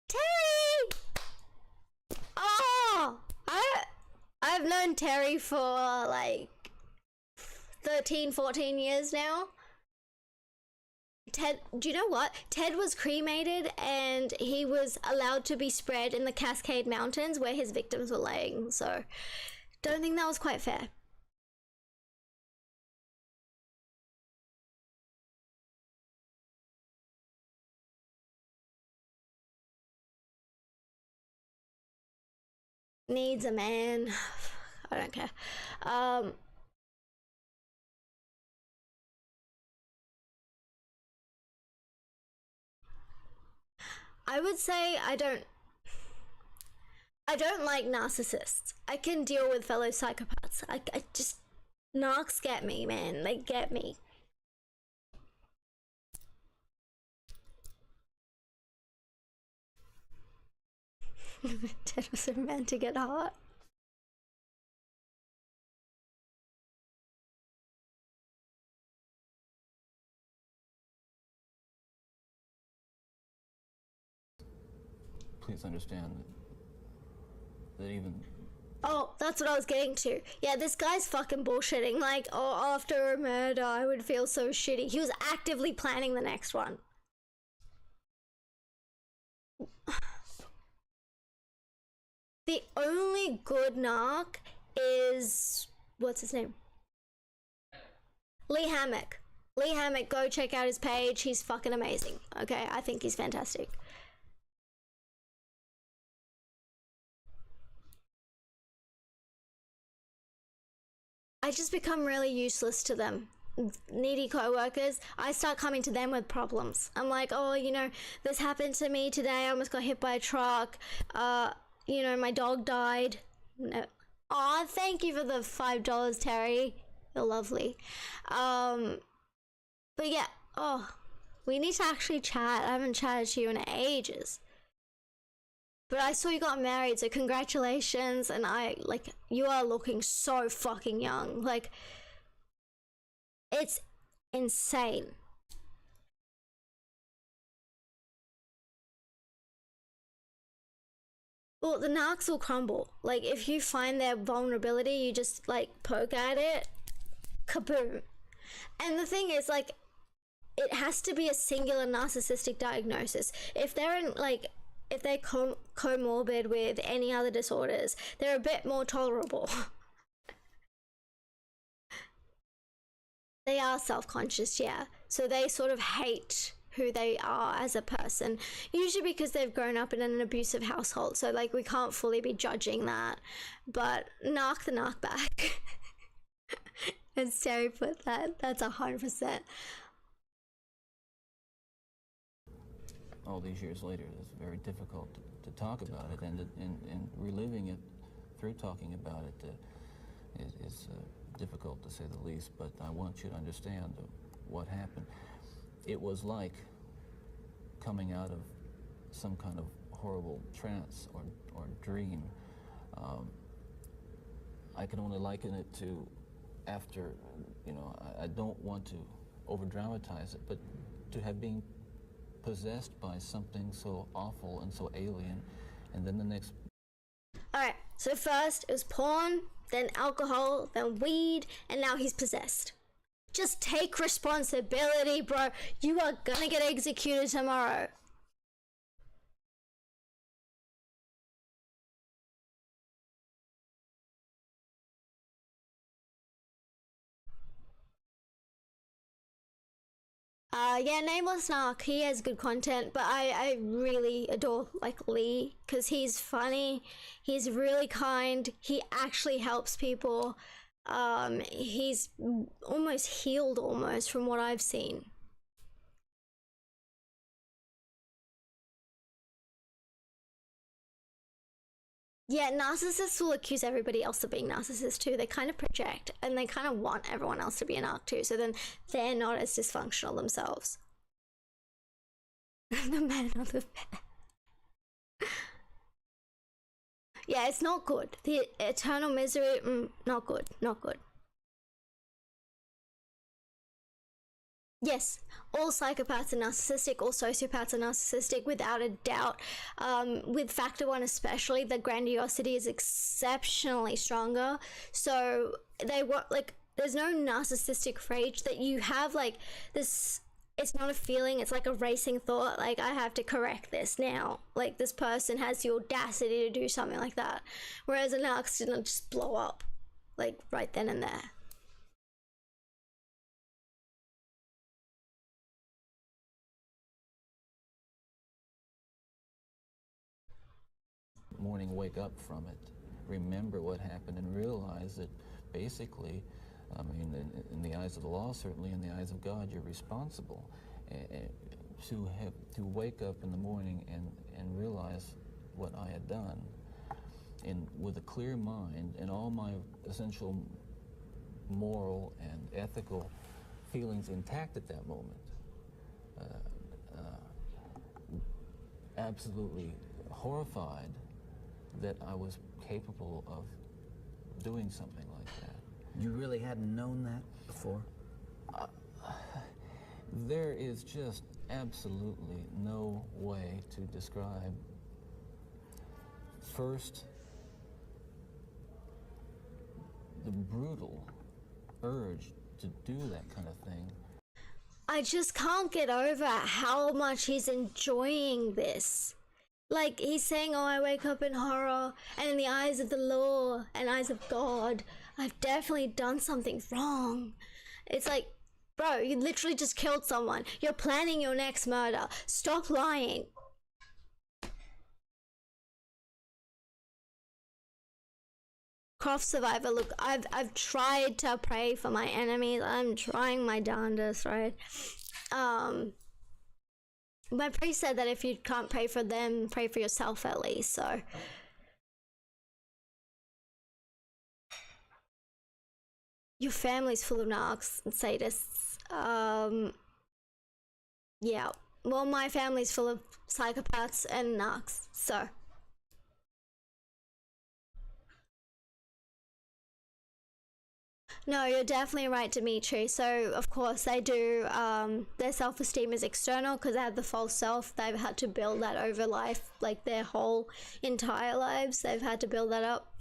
Terry! Oh! I've known Terry for like 13, 14 years now. Ted, do you know what? Ted was cremated and he was allowed to be spread in the Cascade Mountains where his victims were laying, so don't think that was quite fair. Needs a man. I don't care. I would say I don't like narcissists. I can deal with fellow psychopaths. I just, narcs get me, man. They get me. Ted was romantic at heart. Please understand that even... Oh, that's what I was getting to. Yeah, this guy's fucking bullshitting. Like, oh, after a murder, I would feel so shitty. He was actively planning the next one. The only good narc is... what's his name? Lee Hammock. Lee Hammock, go check out his page. He's fucking amazing. Okay, I think he's fantastic. I just become really useless to them. Needy co-workers, I start coming to them with problems. I'm like, oh, you know, this happened to me today. I almost got hit by a truck. You know, my dog died. No. Aw, thank you for the $5, Terry. You're lovely. But yeah, oh, we need to actually chat. I haven't chatted to you in ages. But I saw you got married, so congratulations. And you are looking so fucking young. Like, it's insane. Well, the narcs will crumble. Like, if you find their vulnerability, you just, like, poke at it, kaboom. And the thing is, like, it has to be a singular narcissistic diagnosis. If they're in, like, if they're comorbid with any other disorders, they're a bit more tolerable. They are self-conscious, yeah. So they sort of hate who they are as a person, usually because they've grown up in an abusive household. So, like, we can't fully be judging that. But narc the narc back. As Terry put that, that's 100%. All these years later, it's very difficult to talk about it, and reliving it through talking about it is difficult, to say the least. But I want you to understand what happened. It was like coming out of some kind of horrible trance or dream. I can only liken it to after, you know, I don't want to over-dramatize it, but to have been possessed by something so awful and so alien, and then the next... Alright, so first it was porn, then alcohol, then weed, and now he's possessed. Just take responsibility, bro. You are gonna get executed tomorrow. Yeah, Nameless Narc, he has good content, but I really adore, like, Lee, because he's funny, he's really kind, he actually helps people. He's almost healed almost from what I've seen. Yeah, narcissists will accuse everybody else of being narcissists too. They kind of project, and they kind of want everyone else to be a narc too, so then they're not as dysfunctional themselves. The man on the bed. Yeah, it's not good. The eternal misery, not good, not good. Yes, all psychopaths are narcissistic, all sociopaths are narcissistic, without a doubt. With Factor 1 especially, the grandiosity is exceptionally stronger. So they want, like, there's no narcissistic rage that you have, like, this, it's not a feeling, it's like a racing thought, like, I have to correct this now. Like, this person has the audacity to do something like that. Whereas a narcissist will just blow up, like, right then and there. Morning, wake up from it, remember what happened, and realize that basically, I mean, in the eyes of the law, certainly in the eyes of God, you're responsible. To wake up in the morning and realize what I had done, and with a clear mind and all my essential moral and ethical feelings intact at that moment, absolutely horrified that I was capable of doing something like that. You really hadn't known that before? There is just absolutely no way to describe, first, the brutal urge to do that kind of thing. I just can't get over how much he's enjoying this. Like, he's saying, oh, I wake up in horror, and in the eyes of the law and eyes of God, I've definitely done something wrong. It's like, bro, you literally just killed someone. You're planning your next murder. Stop lying. Croft survivor, look, I've tried to pray for my enemies. I'm trying my darndest, right? My priest said that if you can't pray for them, pray for yourself at least, so. Your family's full of narcs and sadists. Yeah, well, my family's full of psychopaths and narcs, so. No, you're definitely right, Dimitri. So, of course, they do, their self-esteem is external because they have the false self. They've had to build that over life, like their whole entire lives. They've had to build that up.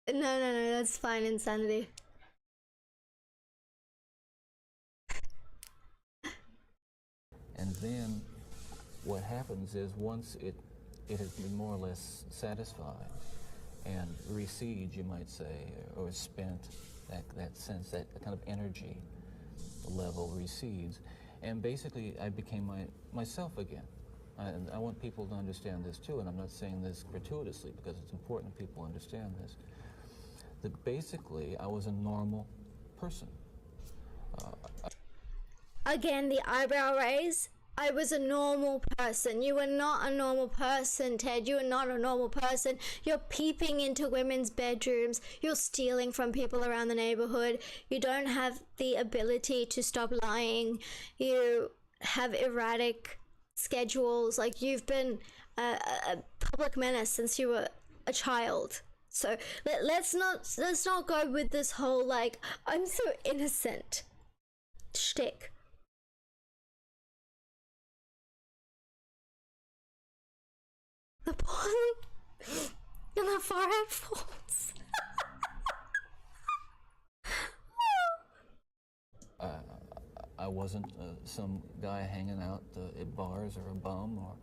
No, that's fine, Insanity. And then what happens is once it has been more or less satisfied and recedes, you might say, or spent, that sense, that kind of energy level recedes. And basically I became myself again. And I want people to understand this too, and I'm not saying this gratuitously because it's important that people understand this. That basically I was a normal person. Again, the eyebrow raise. I was a normal person. You were not a normal person, Ted. You are not a normal person. You're peeping into women's bedrooms. You're stealing from people around the neighborhood. You don't have the ability to stop lying. You have erratic schedules. Like, you've been a public menace since you were a child. So let's not go with this whole like I'm so innocent shtick. The pulling and the forehead folds. I wasn't some guy hanging out at bars or a bum, or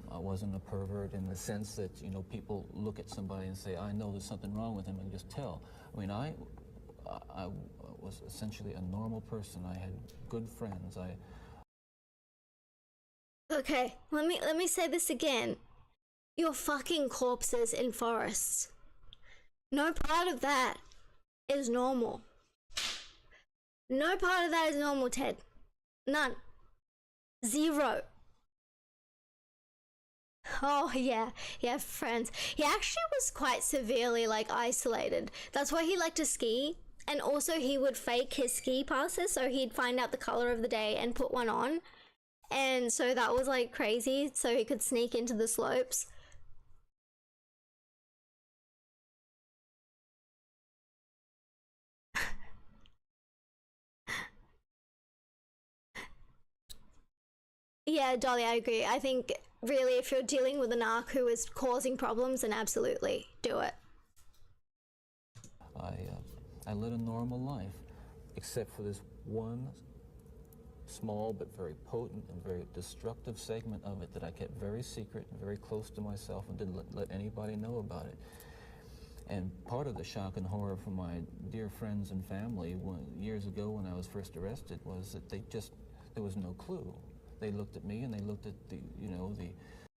I wasn't a pervert in the sense that, you know, people look at somebody and say, I know there's something wrong with him, and just tell. I mean, I was essentially a normal person. I had good friends. Okay, let me say this again. You're fucking corpses in forests. No part of that is normal. No part of that is normal, Ted. None. Zero. Oh yeah, friends. He actually was quite severely like isolated. That's why he liked to ski. And also he would fake his ski passes, so he'd find out the color of the day and put one on. And so that was like crazy, so he could sneak into the slopes. Yeah, Dolly, I agree. I think really if you're dealing with a narc who is causing problems, then absolutely do it. I led a normal life, except for this one small but very potent and very destructive segment of it that I kept very secret and very close to myself and didn't let anybody know about it. And part of the shock and horror from my dear friends and family years ago when I was first arrested was that there was no clue. They looked at me and they looked at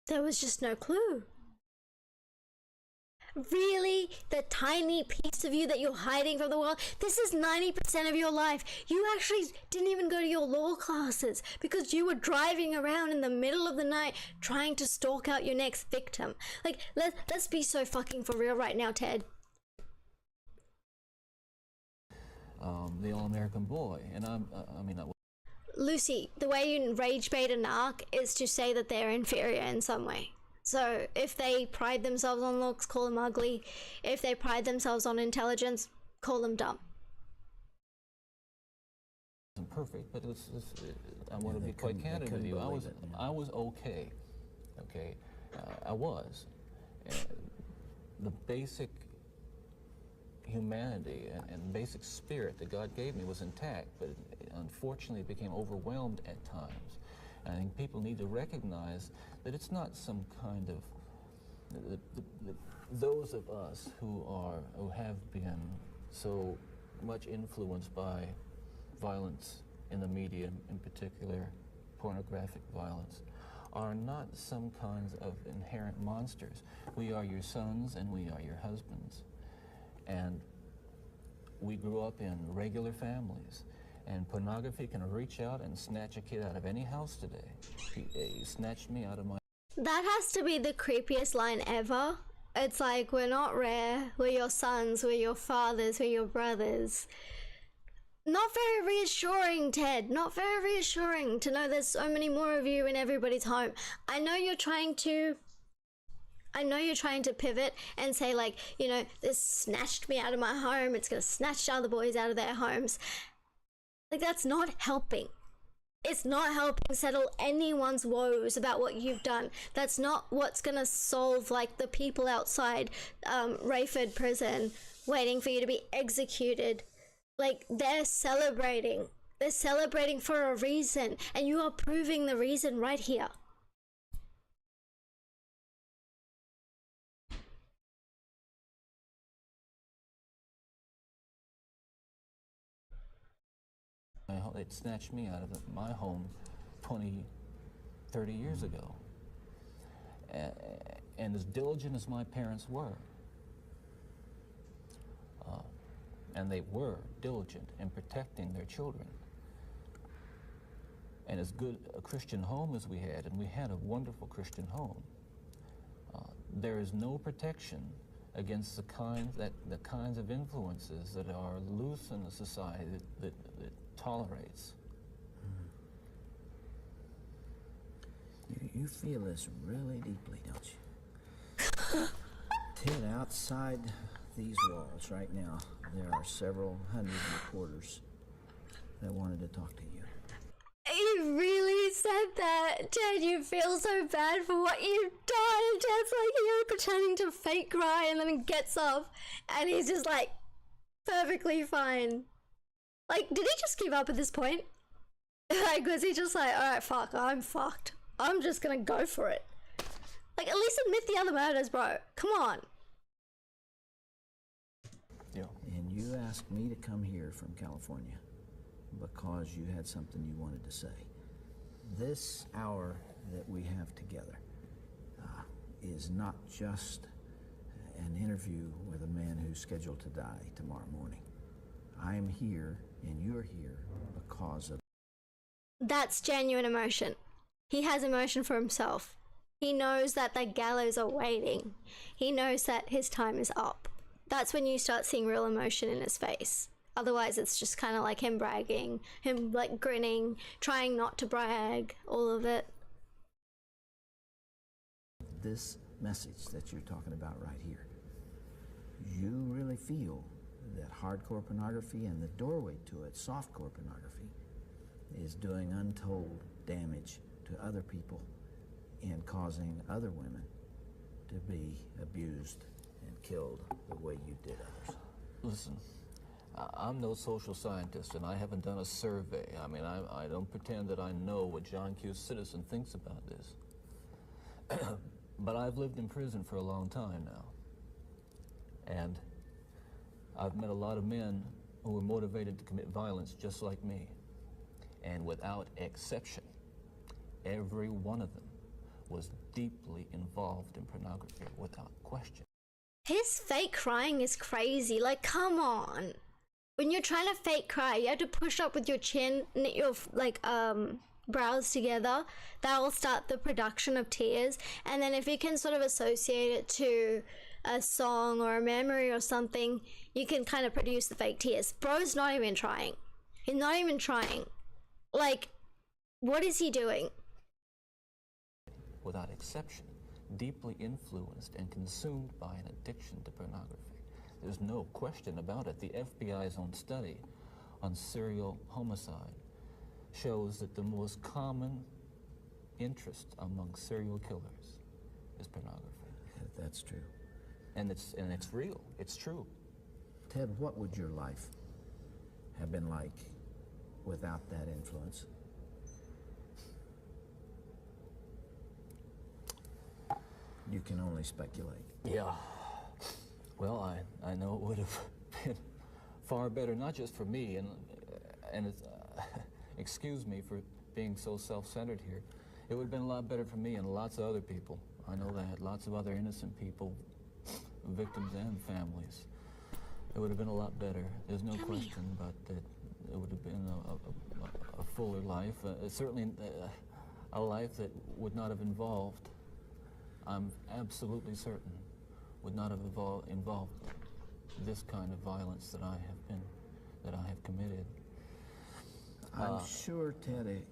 There was just no clue. Really? The tiny piece of you that you're hiding from the world? This is 90% of your life. You actually didn't even go to your law classes because you were driving around in the middle of the night trying to stalk out your next victim. Like, let's be so fucking for real right now, Ted. the all-American boy. And I mean, Lucy, the way you rage bait a narc is to say that they're inferior in some way. So if they pride themselves on looks, call them ugly. If they pride themselves on intelligence, call them dumb. wasn't perfect, but I want to be quite candid with you. I was okay. Okay, I was. The basic humanity and basic spirit that God gave me was intact, but it unfortunately became overwhelmed at times. And I think people need to recognize that it's not some kind of those of us who have been so much influenced by violence in the media, in particular pornographic violence, are not some kinds of inherent monsters. We are your sons and we are your husbands. And we grew up in regular families. And pornography can reach out and snatch a kid out of any house today. He snatched me out of my... That has to be the creepiest line ever. It's like, we're not rare, we're your sons, we're your fathers, we're your brothers. Not very reassuring, Ted. Not very reassuring to know there's so many more of you in everybody's home. I know you're trying to I know you're trying to pivot and say, like, you know, this snatched me out of my home, it's gonna snatch other boys out of their homes. Like, that's not helping. It's not helping settle anyone's woes about what you've done. That's not what's gonna solve, like, the people outside Rayford prison waiting for you to be executed. Like, they're celebrating. They're celebrating for a reason, and you are proving the reason right here. It snatched me out of my home 20, 30 years ago. And as diligent as my parents were, and they were diligent in protecting their children, and as good a Christian home as we had, and we had a wonderful Christian home, there is no protection against the kinds of influences that are loose in a society that tolerates. You feel this really deeply, don't you? Ted, outside these walls right now, there are several hundred reporters that wanted to talk to you. You really said that. Ted, you feel so bad for what you've done. Ted's like, you're pretending to fake cry, and then he gets up and he's just like perfectly fine. Like, did he just give up at this point? Like, was he just like, alright, fuck, I'm fucked. I'm just gonna go for it. Like, at least admit the other murders, bro. Come on. Yeah. And you asked me to come here from California because you had something you wanted to say. This hour that we have together is not just an interview with a man who's scheduled to die tomorrow morning. I am here, and you're here because of... That's genuine emotion. He has emotion for himself. He knows that the gallows are waiting. He knows that his time is up. That's when you start seeing real emotion in his face. Otherwise, it's just kind of like him bragging, him like grinning, trying not to brag, all of it. This message that you're talking about right here, you really feel that hardcore pornography and the doorway to it, softcore pornography, is doing untold damage to other people and causing other women to be abused and killed the way you did others. Listen, I'm no social scientist, and I haven't done a survey. I mean, I don't pretend that I know what John Q. Citizen thinks about this. But I've lived in prison for a long time now. And I've met a lot of men who were motivated to commit violence just like me. And without exception, every one of them was deeply involved in pornography, without question. His fake crying is crazy. Like, come on. When you're trying to fake cry, you have to push up with your chin, knit your brows together. That will start the production of tears. And then if you can sort of associate it to a song or a memory or something, you can kind of produce the fake tears. Bro's not even trying. He's not even trying. Like, what is he doing? Without exception, deeply influenced and consumed by an addiction to pornography. There's no question about it. The FBI's own study on serial homicide shows that the most common interest among serial killers is pornography. That's true. And it's real. It's true. Ted, what would your life have been like without that influence? You can only speculate. Yeah. Well, I know it would have been far better, not just for me, and it's, excuse me for being so self-centered here. It would have been a lot better for me and lots of other people. I know that, lots of other innocent people, victims and families. It would have been a lot better. There's no question, but it would have been a fuller life. Certainly a life that would not have involved, I'm absolutely certain, would not have involved this kind of violence that I have committed. I'm sure, Ted,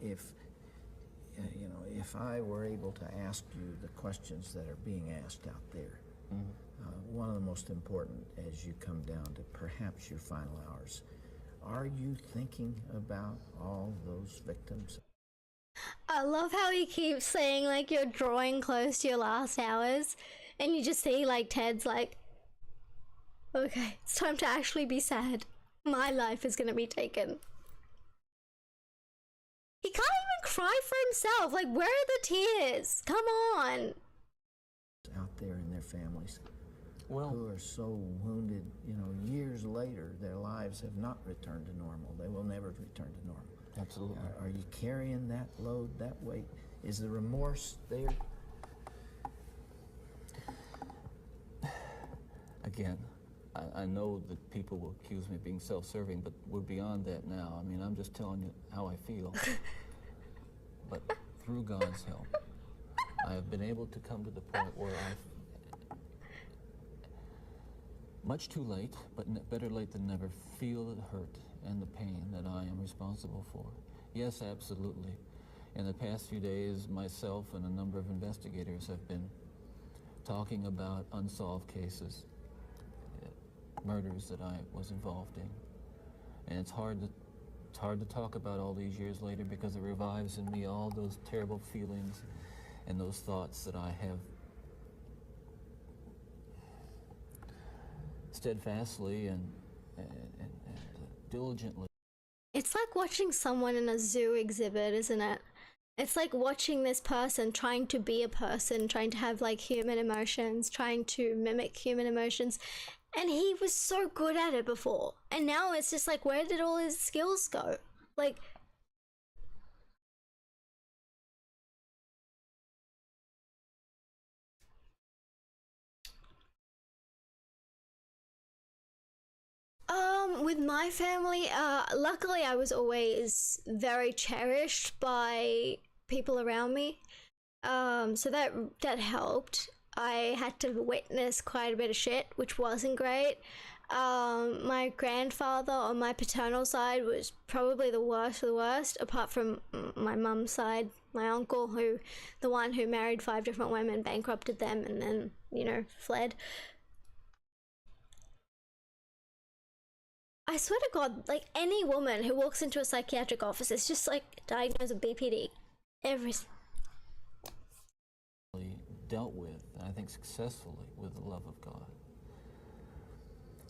you know, if I were able to ask you the questions that are being asked out there, one of the most important as you come down to perhaps your final hours, are you thinking about all those victims? I love how he keeps saying like you're drawing close to your last hours, and you just see like Ted's like, okay, it's time to actually be sad. My life is gonna be taken. He can't even cry for himself. Like, where are the tears? Come on. Out there in their families, Well, who are so wounded, you know, years later, their lives have not returned to normal. They will never return to normal. absolutely. Are you carrying that load, that weight? Is the remorse there? Again, I know that people will accuse me of being self-serving, but we're beyond that now. I mean, I'm just telling you how I feel. But through God's help, I have been able to come to the point where I've, much too late, but better late than never, feel the hurt and the pain that I am responsible for. Yes, absolutely. In the past few days, myself and a number of investigators have been talking about unsolved cases, murders that I was involved in. And it's hard to talk about all these years later because it revives in me all those terrible feelings and those thoughts that I have steadfastly and diligently. It's like watching someone in a zoo exhibit, isn't it? It's like watching this person trying to be a person, trying to have like human emotions, trying to mimic human emotions. And he was so good at it before. And now it's just like, where did all his skills go? Like, with my family, luckily I was always very cherished by people around me. So that helped. I had to witness quite a bit of shit, which wasn't great. My grandfather on my paternal side was probably the worst of the worst, apart from my mum's side. My uncle, the one who married 5 different women, bankrupted them and then, you know, fled. I swear to God, like any woman who walks into a psychiatric office is just like diagnosed with BPD. Dealt with, and I think successfully, with the love of God.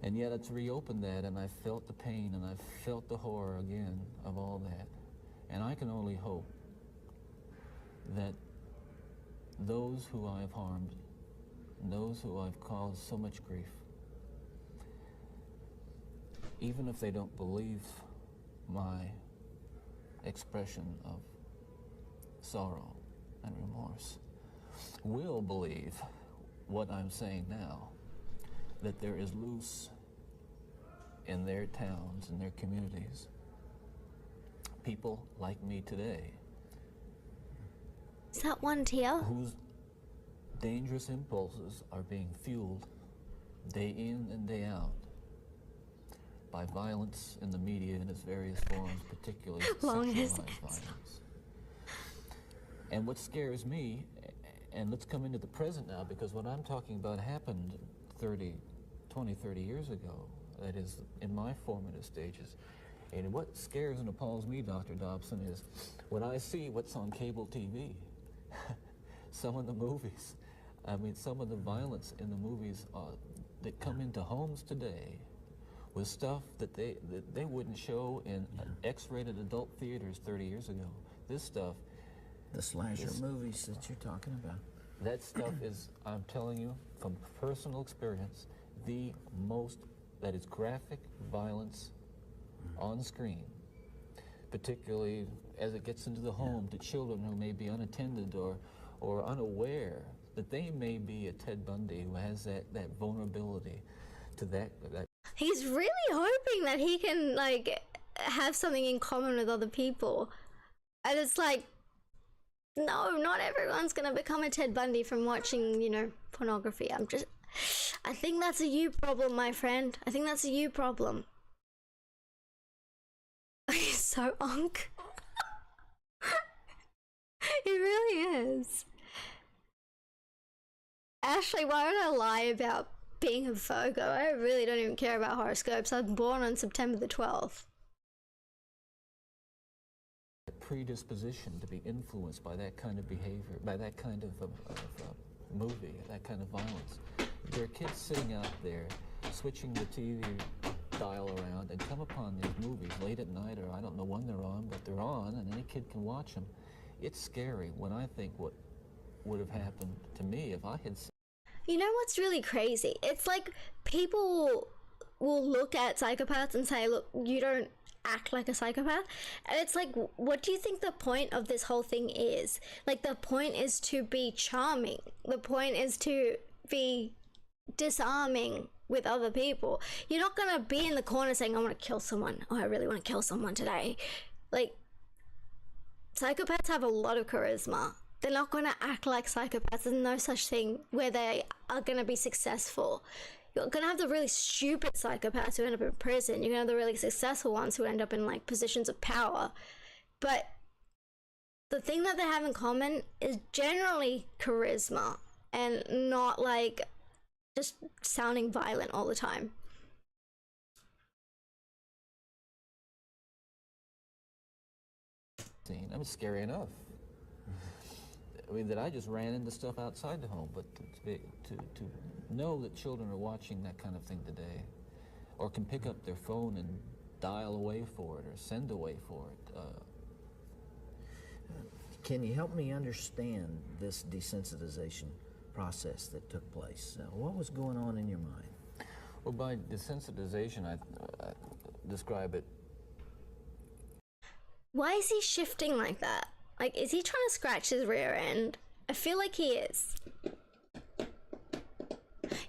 And yet it's reopened that, and I felt the pain, and I felt the horror again of all that. And I can only hope that those who I have harmed, those who I've caused so much grief, even if they don't believe my expression of sorrow and remorse, will believe what I'm saying now, that there is loose in their towns and their communities people like me today. Is that one tear? Whose dangerous impulses are being fueled day in and day out by violence in the media in its various forms, particularly sexualized violence. And what scares me, and let's come into the present now, because what I'm talking about happened 20, 30 years ago, that is in my formative stages. And what scares and appalls me, Dr. Dobson, is when I see what's on cable TV, some of the movies, I mean, some of the violence in the movies that come into homes today with stuff that they wouldn't show in X-rated adult theaters 30 years ago. This stuff, The slasher movies that you're talking about. that stuff is, I'm telling you, from personal experience, the most, that is graphic violence on screen, particularly as it gets into the home to children who may be unattended or unaware that they may be a Ted Bundy who has that vulnerability to that. He's really hoping that he can like have something in common with other people. And it's like, no, not everyone's gonna become a Ted Bundy from watching, you know, pornography. I think that's a you problem, my friend. I think that's a you problem. He's so unk. It really is. Ashley, why would I lie about being a Virgo? I really don't even care about horoscopes. I was born on September the 12th. Predisposition to be influenced by that kind of behavior, by that kind of movie, that kind of violence. There are kids sitting out there switching the TV dial around and come upon these movies late at night, or I don't know when they're on, but they're on and any kid can watch them. It's scary when I think what would have happened to me if I had. You know what's really crazy? It's like people will look at psychopaths and say, look, you don't act like a psychopath. And it's like, what do you think the point of this whole thing is? Like, the point is to be charming. The point is to be disarming with other people. You're not gonna be in the corner saying, I want to kill someone. Oh, I really want to kill someone today. Like, psychopaths have a lot of charisma. They're not going to act like psychopaths. There's no such thing where they are going to be successful. You're going to have the really stupid psychopaths who end up in prison. You're going to have the really successful ones who end up in like positions of power. But the thing that they have in common is generally charisma and not like just sounding violent all the time. That was scary enough. I mean, that I just ran into stuff outside the home, but to know that children are watching that kind of thing today, or can pick up their phone and dial away for it, or send away for it. Can you help me understand this desensitization process that took place? What was going on in your mind? Well, by desensitization, I describe it. Why is he shifting like that? Like, is he trying to scratch his rear end? I feel like he is.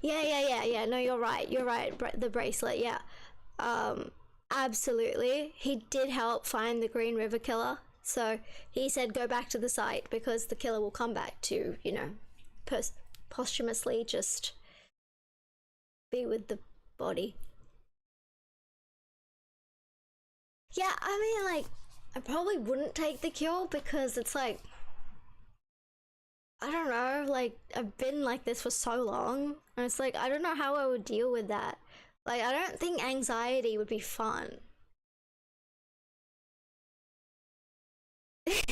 Yeah. No, you're right. You're right. The bracelet, yeah. Absolutely. He did help find the Green River killer. So he said go back to the site because the killer will come back to, you know, posthumously just be with the body. Yeah, I mean, like, I probably wouldn't take the cure because it's like, I don't know, like, I've been like this for so long, and it's like, I don't know how I would deal with that. Like, I don't think anxiety would be fun. He's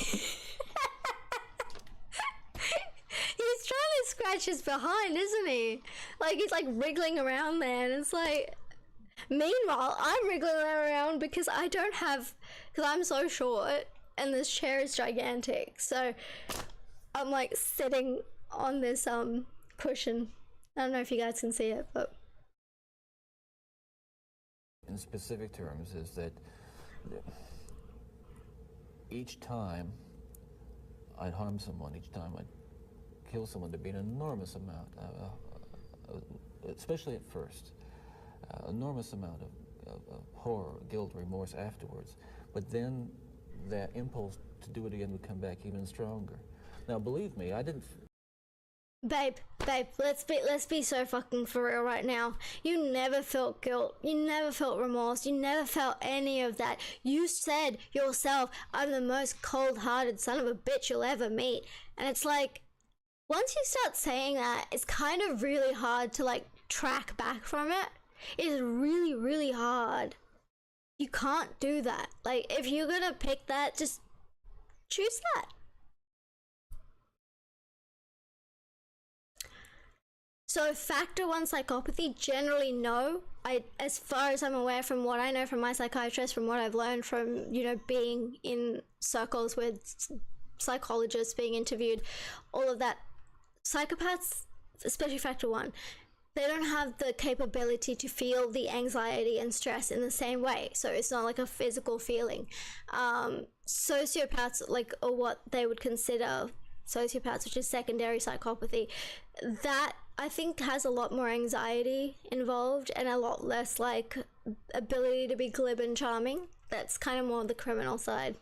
trying to scratch his behind, isn't he? Like, he's like wriggling around there, and it's like, meanwhile, I'm wriggling around because I don't have, because I'm so short and this chair is gigantic. So I'm like sitting on this cushion. I don't know if you guys can see it, but in specific terms is that each time I'd harm someone, each time I'd kill someone, there'd be an enormous amount, especially at first, enormous amount of horror, guilt, remorse afterwards. But then that impulse to do it again would come back even stronger. Now, believe me, I didn't. Babe, let's be so fucking for real right now. You never felt guilt. You never felt remorse. You never felt any of that. You said yourself, I'm the most cold-hearted son of a bitch you'll ever meet. And it's like, once you start saying that, it's kind of really hard to like track back from it. It's really, really hard. You can't do that. Like, if you're gonna pick that, just choose that. So factor 1 psychopathy, generally no. As far as I'm aware, from what I know from my psychiatrist, from what I've learned from, you know, being in circles with psychologists, being interviewed, all of that, psychopaths, especially factor 1, they don't have the capability to feel the anxiety and stress in the same way. So it's not like a physical feeling. Sociopaths, like, or what they would consider sociopaths, which is secondary psychopathy, that I think has a lot more anxiety involved and a lot less like ability to be glib and charming. That's kind of more the criminal side.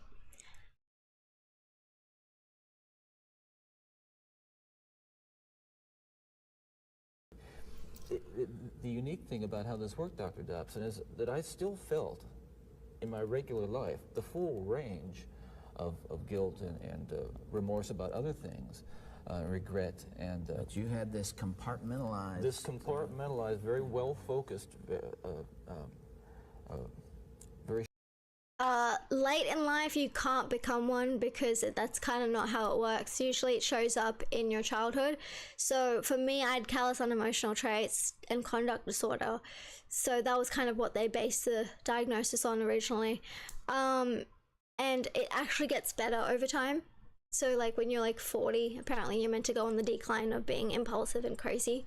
The unique thing about how this worked, Dr. Dobson, is that I still felt in my regular life the full range of guilt and remorse about other things, regret, and But you had this compartmentalized. this compartmentalized, very well-focused, very Late in life you can't become one because that's kind of not how it works. Usually it shows up in your childhood. So for me, I had callous unemotional traits and conduct disorder. So that was kind of what they based the diagnosis on originally. And it actually gets better over time. So like when you're like 40, apparently you're meant to go on the decline of being impulsive and crazy.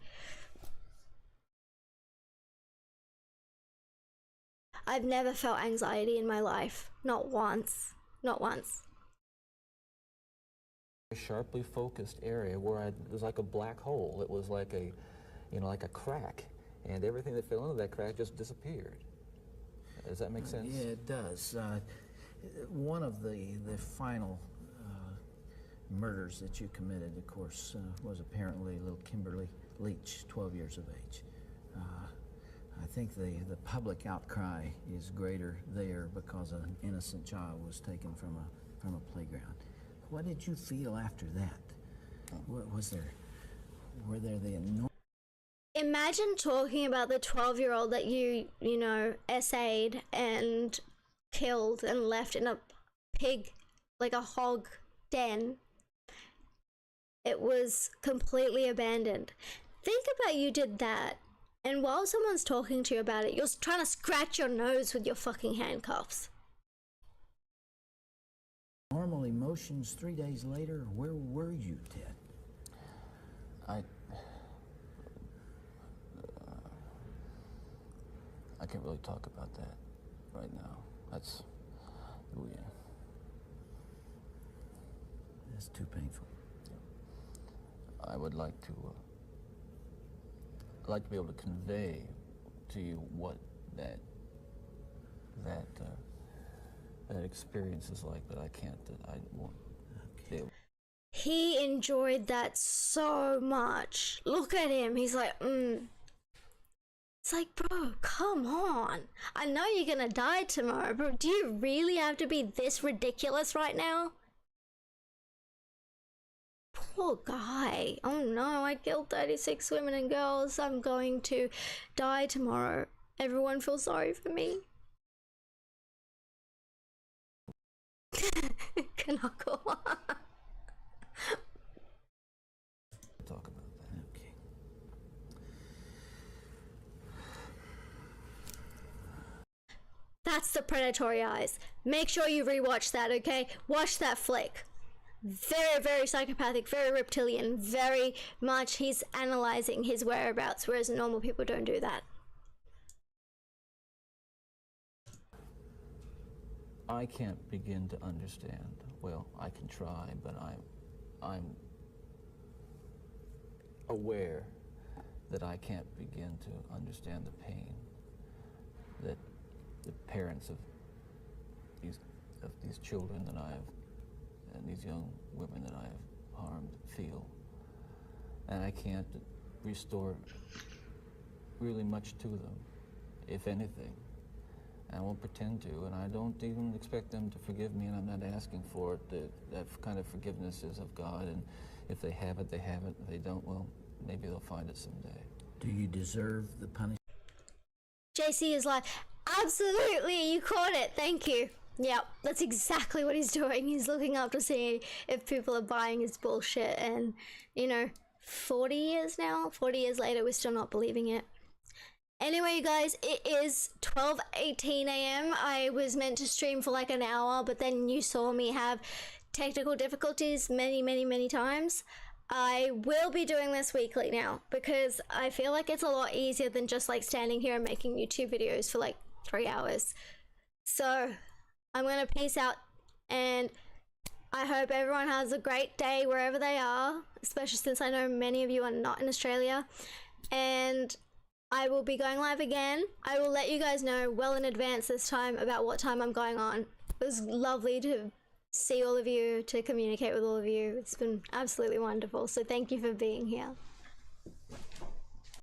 I've never felt anxiety in my life. Not once. Not once. sharply focused area where it was like a black hole. It was like a, like a crack, and everything that fell into that crack just disappeared. Does that make sense? Yeah, it does. One of the final murders that you committed, of course, was apparently little Kimberly Leach, 12 years of age. I think the public outcry is greater there because an innocent child was taken from a playground. What did you feel after that? What were there the enormous... Imagine talking about the 12-year-old that you essayed and killed and left in a pig, like a hog den. It was completely abandoned. Think about you did that, and while someone's talking to you about it, you're trying to scratch your nose with your fucking handcuffs. normal emotions 3 days later? Where were you, Ted? I can't really talk about that right now. That's That's too painful. I would like to be able to convey to you what that experience is like, but I can't. I won't be able. He enjoyed that so much. Look at him. He's like, It's like, bro, come on. I know you're gonna die tomorrow, bro. Do you really have to be this ridiculous right now? Poor guy. Oh no, I killed 36 women and girls. I'm going to die tomorrow. Everyone feels sorry for me. Kanaka. Talk about that. Okay. That's the predatory eyes. Make sure you rewatch that, okay? Watch that flick. Very, very psychopathic, very reptilian, very much he's analyzing his whereabouts, whereas normal people don't do that. I can't begin to understand. Well, I can try, but I'm aware that I can't begin to understand the pain that the parents of these children that I have, and these young women that I have harmed, feel. And I can't restore really much to them, if anything. I won't pretend to, and I don't even expect them to forgive me, and I'm not asking for it. That kind of forgiveness is of God, and if they have it, they have it. If they don't, well, maybe they'll find it someday. Do you deserve the punishment? JC is like, absolutely, you caught it, thank you. Yep, that's exactly what he's doing. He's looking up to see if people are buying his bullshit, and 40 years now, 40 years later, we're still not believing it. Anyway, you guys, it is 12:18 a.m. I was meant to stream for like an hour, but then you saw me have technical difficulties many times. I will be doing this weekly now because I feel like it's a lot easier than just like standing here and making YouTube videos for like 3 hours. So I'm gonna peace out, and I hope everyone has a great day wherever they are, especially since I know many of you are not in Australia. And I will be going live again. I will let you guys know well in advance this time about what time I'm going on. It was lovely to see all of you, to communicate with all of you. It's been absolutely wonderful. So thank you for being here.